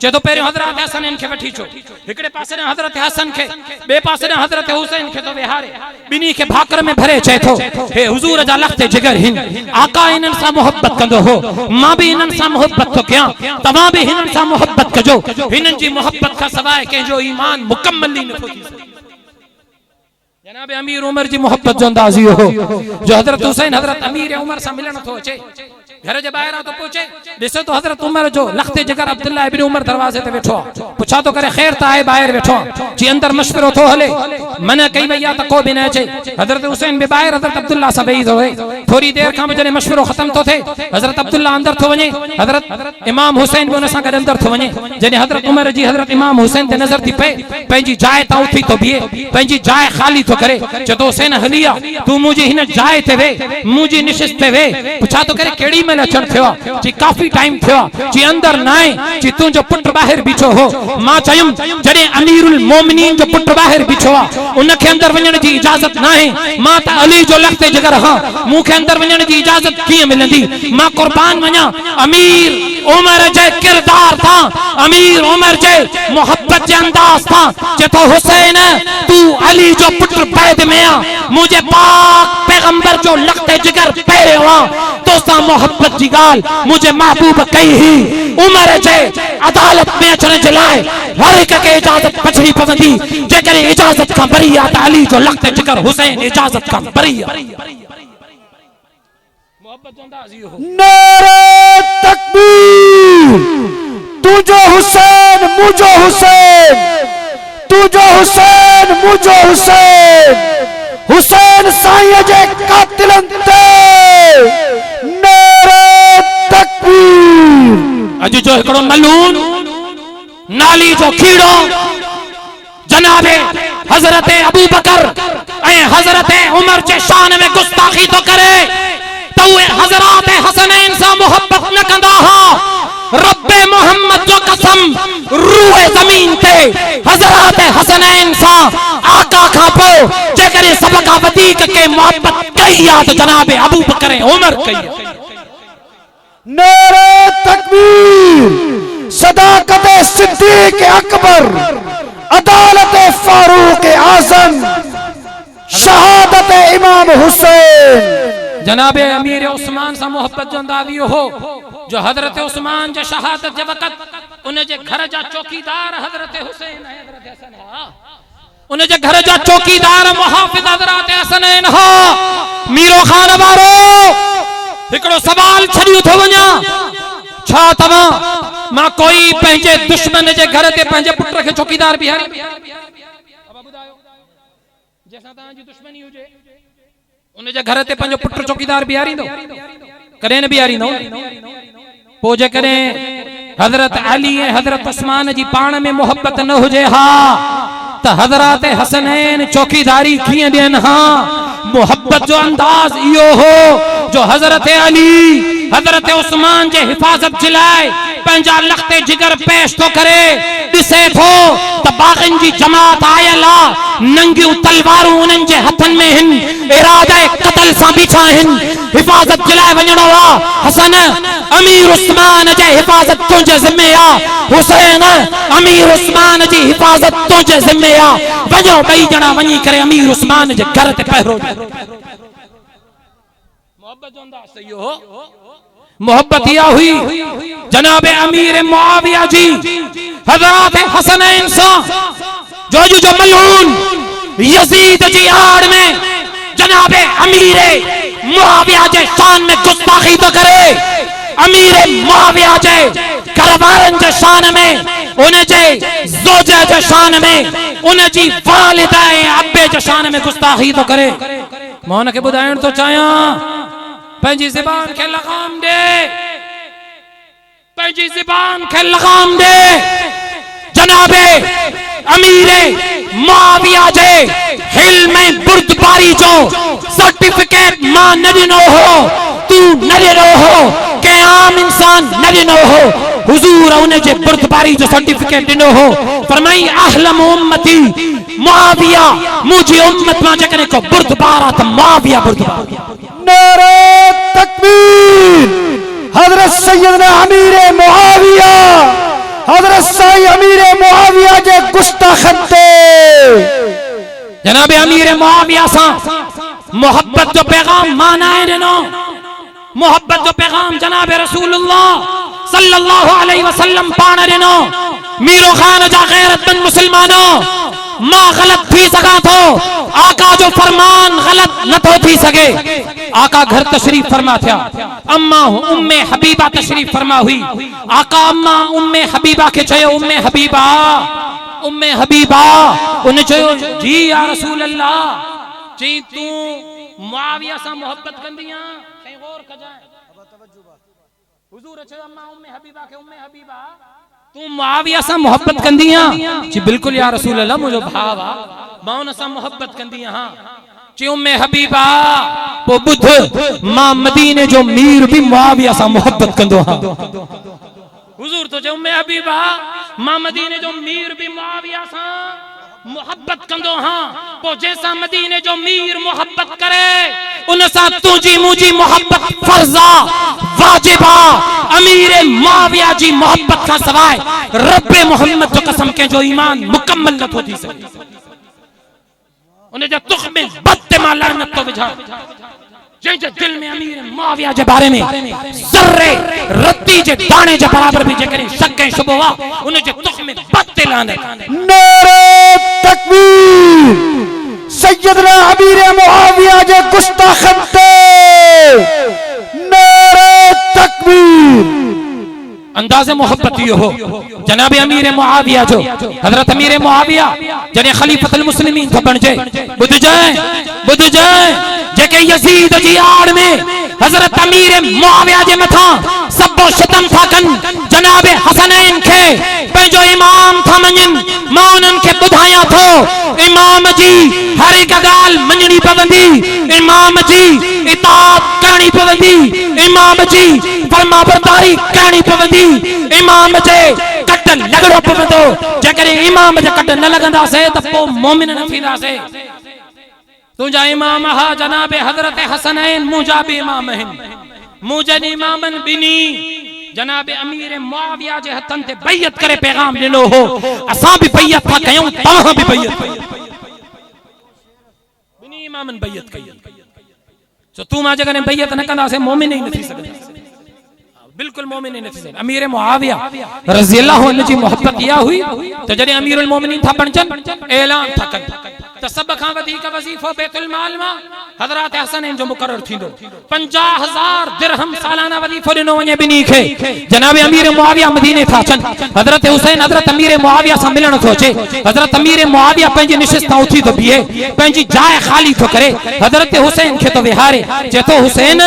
चे तो पहिरियों हज़रत हसन इनखे वठी अचो, हिकड़े पासे ने हज़रत हसन खे, ॿिए पासे ने हज़रत हुसैन खे तो विहारे, बिनी के भाकर में भरे चए थो, हे हुजूर जा लखते जिगर हिन, आका इन्हनि सां मोहब्बत कंदो हो, मां भी इन्हनि सां मोहब्बत थो कयां, तव्हां भी हिननि सां मोहब्बत कजो। हिननि जी मोहब्बत खां सवाइ कंहिंजो ईमान मुकम्मल ई नथो थी सघे। जनाब अमीर उमर जी मोहब्बत जो अंदाज़ इहो हो जो हज़रत हुसैन हज़रत अमीर उमर सां मिलण थो अचे, घर जे ॿाहिरां तो पहुचे, ॾिसो तो हज़रत उमर जो लखते जिगर अब्दुल्ला इब्न उमर दरवाजे ते वेठो, पुछा तो करे ख़ैर त आहे, ॿाहिरि वेठो जी अंदर मशवरो थो हले, मना कई वई त को बि न अचे। हज़रत हुसैन बि ॿाहिरि हज़रत अब्दुल्ला सां वेही थो, थोरी देर खां जॾहिं मशवरो ख़त्म थो थिए, हज़रत अब्दुल्ला अंदर थो वञे, हज़रत इमाम हुसैन बि उन सां गॾु अंदर थो वञे। जॾहिं हज़रत उमर जी हज़रत इमाम हुसैन ते नज़र थी पए, पंहिंजी जाइ तां उथी थो बीहे, पंहिंजी जाइ ख़ाली थो करे, चए थो हुसैन हली आ, तूं मुंहिंजी हिन जाइ ते वेह, मुंहिंजी निशिस्त ते वेह। पुछा तो करे केड़ी महिल अचण थियो आहे, जी काफ़ी टाइम थियो आहे, जी अंदर न आहे, जी तुंहिंजो पुटु ॿाहिरि बीठो हो। मां चयुमि जॾहिं अमीरुल मोमिनीन जो पुटु ॿाहिरि बीठो आहे, उनखे अंदर वञण जी इजाज़त न आहे, मां त अली जो लखते जिगर हां, मूंखे अंदर वञण जी इजाज़त कीअं मिलंदी? मां कुर्बान वञा अमीर उमर जे किरदार तां, अमीर उमर जे मोहब्बत जे अंदाज़ तां। चए थो हुसैन तू अली जो पुटु बैद में आ, मुझे पाक पैगंबर जो लखते जिगर पहिरियों आ, तोसां मोहब्बत जी ॻाल्हि मुझे महबूब कई ही। उमर जे अदालत में अचण जे लाइ हर हिक खे इजाज़त पुछणी पवंदी, जेकॾहिं इजाज़त खां बरी आहे त अली जो लखते जिगर हुसैन इजाज़त खां बरी आहे। नारे तकबीर, तुझो हुसैन मुझो हुसैन, तुझो हुसैन मुझो हुसैन, हुसैन साईं जे कातिलन ते नारे तकबीर। अॼु जो हिकिड़ो मलून नाली जो कीड़ो जनाबे हज़रत अबू बकर ऐं हज़रत उमर जे शान में गुस्ताखी तो करे, तो उहे हज़रात हसनैन सां मोहब्बत न कंदा हा। रब्बे मोहम्मद जो कसम, रूह ज़मीन ते हज़रात हसनैन सां आका खां पोइ जेकॾहिं सभ खां वधीक के मोहब्बत कई आहे त जनाबे अबू बकर ऐं उमर कई आहे। नारे तकबीर, सदाकत सिद्दीक अकबर, अदालत फारूक आज़म, शहादत इमाम हुसैन। जनाबे अमीर उस्मान सां मोहब्बत जो अंदाज़ इहो हो जो हज़रत उस्मान जे शहादत जे वक़्त उन जे घर जा चौकीदार हज़रत हुसैन ऐं हज़रत हसन हा, उन जे घर जा चौकीदार मुहाफ़िज़ हज़रत हसनैन हा। मीरो खान वारो हिकिड़ो सवाल छॾियो थो वञा, छा तव्हां मां कोई पंहिंजे दुश्मन जे घर ते पंहिंजे पुट खे चौकीदार बिहारी? जैसा तव्हांजी दुश्मनी हुजे उन जे घर ते पंहिंजो पुट चौकीदार बिहारींदो? कॾहिं न बिहारींदो। पोइ जेकॾहिं हज़रत अली ऐं हज़रत उस्मान जी पाण में मोहब्बत न हुजे हा त हज़रत हसनैन चौकीदारी कीअं ॾियनि हा? मोहब्बत जो अंदाज़ इहो हो जो हज़रत अली हज़रत उस्मान जे हिफ़ाज़त जे लाइ पंहिंजा लखते जिगर पेश तो करे, ॾिसे थो त बाग़नि जी जमात आयल आहे, नंगियूं तलवारूं उन्हनि जे हथनि में आहिनि, इरादे क़त्ल सां बीठा आहिनि, हिफ़ाज़त जे लाइ वञणो आहे। हसन अमीर उस्मान जे हिफ़ाज़त तुंहिंजे ज़िम्मे आहे, हुसैन अमीर उस्मान जी हिफ़ाज़त तुंहिंजे ज़िम्मे आहे। वञो ॿई ॼणा वञी करे अमीर उस्मान जे घर ते पहिरो। मोहब्बत जो अंदाज़ इहो हो, मोहब्बत इहा हुई जनाब अमीर मुआविया जी हज़रत हसनैन सां, जो मलून यजीद जी आड़ में जनाब अमीर मुआविया जे शान में गुस्ताखी तो करे, अमीर मुआविया जे घरवारनि जे शान में, उन जे ज़ौज जे शान में, उन जी वालिदा ऐं अबे जे शान में गुस्ताखी तो करे। मां उनखे ॿुधाइण तो चाहियां, पंहिंजी ज़बान खे लगाम दे, पंहिंजी ज़बान खे लगाम दे। जनाबे अमीरे मुआविया जे हिल में बुर्दबारी जो सर्टिफिकेट मां न ॾिनो हो, तू न ॾिनो हो, के आम इंसान न ॾिनो हो। हुजूर उन जे बुर्दबारी जो सर्टिफिकेट ॾिनो हो। फरमाई अहलम उम्मती मुआविया, मुझी उम्मत मां जेकॾहिं को बुर्दबार आहे त मुआविया बुर्दबार। नारे तकबीर। हजरत सैयदना अमीर मुआविया, हजरत साईं अमीर मुआविया जे गुस्ताखन ते जनाब अमीर मुआविया सां मोहब्बत जो पैगाम मानाए ॾिनो। मोहब्बत जो पैगाम जनाब रसूलुल्लाह सल्लल्लाहु अलैहि वसल्लम पाण ॾिनो। मीरो खान जा गैरतमंद मुसलमानों, मां गलत थी सघां थो, आका जो फरमान गलत नथो थी सघे। आका घर तशरीफ फरमा थिया, अम्मा उम्मे हबीबा तशरीफ फरमा हुई। आका अम्मा उम्मे हबीबा के चयो, उम्मे हबीबा, उम्मे हबीबा। उन चयो जी या रसूल अल्लाह, जी तू मुआविया सां मोहब्बत कंदी आ? कहीं गौर कजाए। हुजूर चयो अम्मा उम्मे हबीबा के, उम्मे हबीबा तू मुआविया सां मोहब्बत कंदी आ? जी बिल्कुल या रसूल अल्लाह, मुझो भाव आ, मां उन सां मोहब्बत कंदी आहां। जी उम्मे हबीबा, पो बुध मां मदीने जो मीर भी मुआविया सां मोहब्बत कंदो हां। हुजूर तो चयो उम्मे हबीबा, मां मदीने जो मीर भी मुआविया सां मोहब्बत कंदो हां। पो जैसा मदीने जो मीर मोहब्बत करे, उन सां तुझी मुझी मोहब्बत फर्जा वाजिबा। अमीर मुआविया जी मोहब्बत का सवाए रब्बे मोहम्मद जो कसम के जो ईमान मुकम्मल न थो थी सके। उन जे तुख में बत्ते मां लानत तो विझा। जंहिंजे दिल में अमीर मुआविया जे बारे में ज़र्रे रत्ती जे दाणे जे बराबर भी जेकॾहिं शक ऐं शुबो आहे, उन जे तुख में बत्ते लानत। नारे तकबीर। सैयदना अमीर मुआविया जे गुस्ताखन ते नारे तकबीर। अंदाज़े मोहब्बत यो हो जनाब अमीर मुआविया जो। हजरत अमीर मुआविया जने खलीफतुल मुस्लिमीन तो बन जाए, बुध जाए जेके यजीद जी आड़ में हजरत अमीर मुआविया जे मथा सबो शतम था कन। जनाब हसनैन के पंहिंजो इमाम था मञन। मां उन्हनि खे ॿुधायां थो, इमाम जी हर हिक ॻाल्हि मञणी पवंदी, इमाम जी इताअत करणी पवंदी, इमाम जी फरमाबरदारी करणी पवंदी, इमाम जे कट लॻणो पवंदो। जेकॾहिं इमाम जे कट न लॻंदासीं त पोइ मोमिन न थींदासीं। तुंहिंजा इमाम हा जनाब हजरत हसनैन, मुंहिंजा बि इमाम आहिनि। मुंहिंजनि इमामनि ॿिनी जनाब अमीर मुआविया जे हथनि ते बैयत करे पैगाम ॾिनो हो। असां बि बैयत था कयूं, तव्हां बि बैयत कयो। ॿिनी इमामनि बैयत कई। सो तू मां जेकॾहिं बैयत न कंदासीं मोमिन ई न थी सघंदासीं, बिल्कुल मोमिन ही न थी सघंदा। अमीर मुआविया रज़ी अल्लाहु अन्हु जी मोहब्बत इहा हुई त जॾहिं अमीरुल मोमिनीन था बणजनि, ऐलान था कनि त सभ खां वधीक वज़ीफ़ो बैतुल माल मां हज़रत हसनैन जो मुक़रर थींदो। 50,000 दिरहम सालाना वज़ीफ़ो ॾिनो वञे ॿिनी खे। जनाब अमीर मुआविया मदीने था अचनि। हज़रत हुसैन हज़रत अमीर मुआविया सां मिलण थो अचे। हज़रत अमीर मुआविया पंहिंजी निशिस्त तां उथी थो बीहे, पंहिंजी जाइ ख़ाली थो करे। हज़रत हुसैन खे थो विहारे, चए थो हुसैन,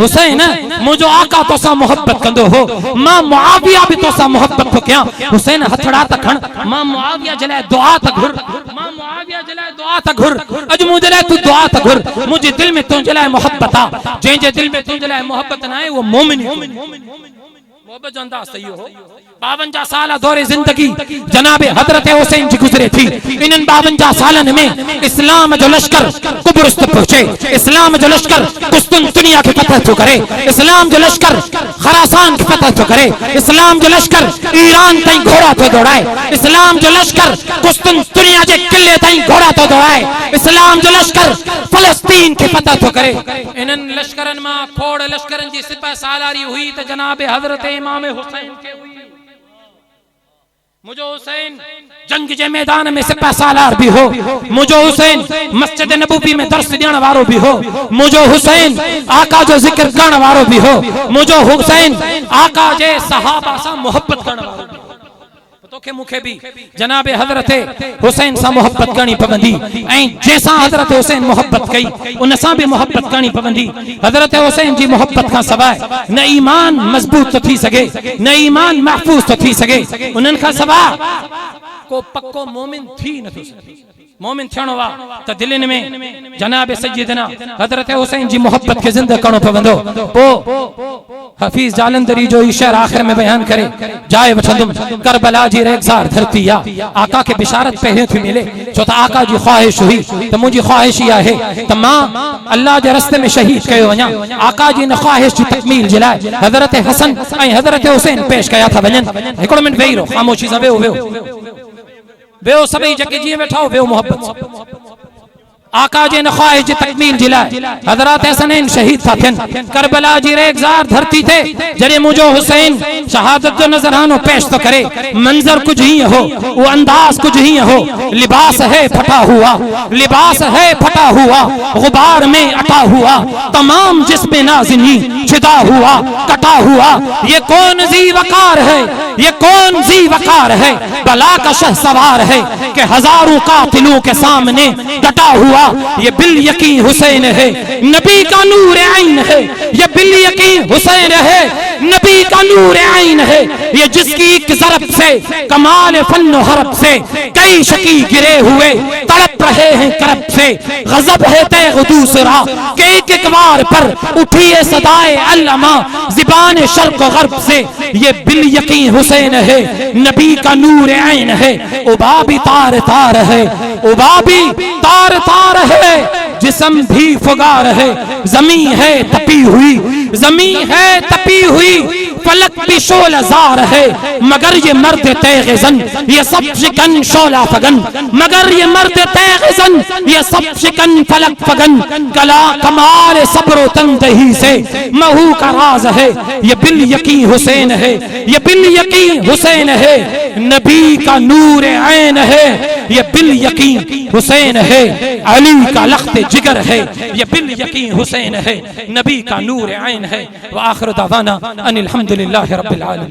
हुसैन मुंहिंजो आका तोसां मोहब्बत कंदो हो, मां मुआविया भी तोसां मोहब्बत थो कयां। हुसैन हथड़ा त खण, मां मुआविया जे लाइ दुआ त घुर, मां मुआविया जे लाइ दुआ त घुर। अॼु मुंहिंजे लाइ तू दुआ त घुर। मुंहिंजे दिल में तुंहिंजे लाइ मोहब्बत आहे। जंहिंजे दिल में तुंहिंजे लाइ मोहब्बत न आहे उहो मोमिन मोहब्बत जो अंदाज़ सही हो। 52 साल दौरे जिंदगी जनाब हजरत हुसैन जी गुजरे थी। इन 52 सालन में इस्लाम जो लश्कर कुब्रुस तक पहुंचे, इस्लाम जो लश्कर कुस्तुनतुनिया की फतह तो करे, इस्लाम जो लश्कर खरासान की फतह तो करे, इस्लाम जो लश्कर ईरान ताईं घोड़ा तो दौड़ाए, इस्लाम जो लश्कर कुस्तुनतुनिया के किले ताईं घोड़ा तो दौड़ाए, इस्लाम जो लश्कर फलस्तीन की फतह तो करे। इन लश्करन मां खोड़ लश्करन जी सिपह सालारी हुई त जनाब हजरत इमाम हुसैन के हुई। मुझो हुसैन जंग जे मैदान में सिपह सालार भी हो, मुझो हुसैन मस्जिद नबूवी में दर्स ॾियण वारो भी हो, मुझो हुसैन आका जो जिक्र करण वारो भी हो, मुझो हुसैन आका जे सहाबा सां मोहब्बत करण वारो भी हो। तोखे मूंखे भी जनाब हज़रत हुसैन सां मोहब्बत करनी पवंदी ऐं जैसां हज़रत हुसैन मोहब्बत कई उन सां भी मोहब्बत करनी पवंदी। हज़रत हुसैन जी मोहब्बत खां सवाइ न ईमान मजबूत तो थी सके, न ईमान महफूज तो थी सके, उन्हनि खां सवाइ को पक्को मोमिन थी नथो सघे। मोमिन थियणो आहे त दिलनि में जनाब सैयदना हज़रत हुसैन जी मोहब्बत खे ज़िंदा करणो पवंदो। पोइ हफीज़ जालंधरी जो शेर आखिर में बयान करे जाए वठंदुम, करबला जी रेगज़ार धरती आ, आका के बिशारत पहिरियों थी मिले, छो त आका जी ख्वाहिश हुई त मुंहिंजी ख्वाहिश इहा आहे त मां अल्लाह जे रस्ते में शहीद कयो वञा। आका जी इन ख्वाहिश जी तकमील जे लाइ हज़रत हसन ऐं हज़रत हुसैन पेश कया था वञनि। हिकिड़ो मिनट वेही रहो, ख़ामोशी सां वेहो वेहो सभई जेके जीअं वेठा हो वेहो मोहब्बत। आका जे इन ख्वाहिश जी तकमील जे लाइ हज़रत हसनैन शहीद था थियनि करबला जी रेगज़ार धरती ते। जॾहिं मुंहिंजो हुसैन शहादत जो नज़रानो पेश तो करे, मंजर कुछ हीअं हो, वो अंदाज कुछ हीअं हो, लिबास है फटा हुआ, लिबास है फटा हुआ, गुबार में अटा हुआ, तमाम जिस्म नाज़िनी छिदा हुआ, कटा हुआ। ये कौन जी वकार है, ये कौन जी वकार है, बला का शह सवार है कि हजारों कातिलों के सामने डटा हुआ। ये बिल यकीन हुसैन है, नबी का नूर आइन है, ये बिल यकीन हुसैन है, नबी का नूर आइन है। ये जिसकी एक ज़रब से कमाल फन हरब से कई शकी गिरे हुए तड़प रहे हैं करब से। गजब है तैग दूसरा के एक बार पर उठी है सदाए अल्लमा ज़िबान शर्क़ गर्ब से। ये बिल यकीन हुसैन है, नबी का नूर आइन है। उबा भी तार तार है, उबा भी तार तार है, जिस्म भी फुगार है। जमीन है तपी हुई, जमीन है तपी हुई, फलक भी शोलाजार है, मगर ये मर्द तेग़ज़न ये सब शिकन शोला फगन, मगर ये मर्द तेग़ज़न ये सब शिकन फलक फगन। कला कमाल सब्र तंदही से महू का राज है, ये बिल यकीन हुसैन है, ये बिल यकीन हुसैन है, नबी का नूर ऐन है। ये बिल यकीन हुसैन है, अली का लख्त जिगर है, ये बिल यकीन हुसैन है, नबी का नूर ऐन है। व आखिर दावाना अनिल हम्दुलिल्लाहि रब्बिल आलमीन।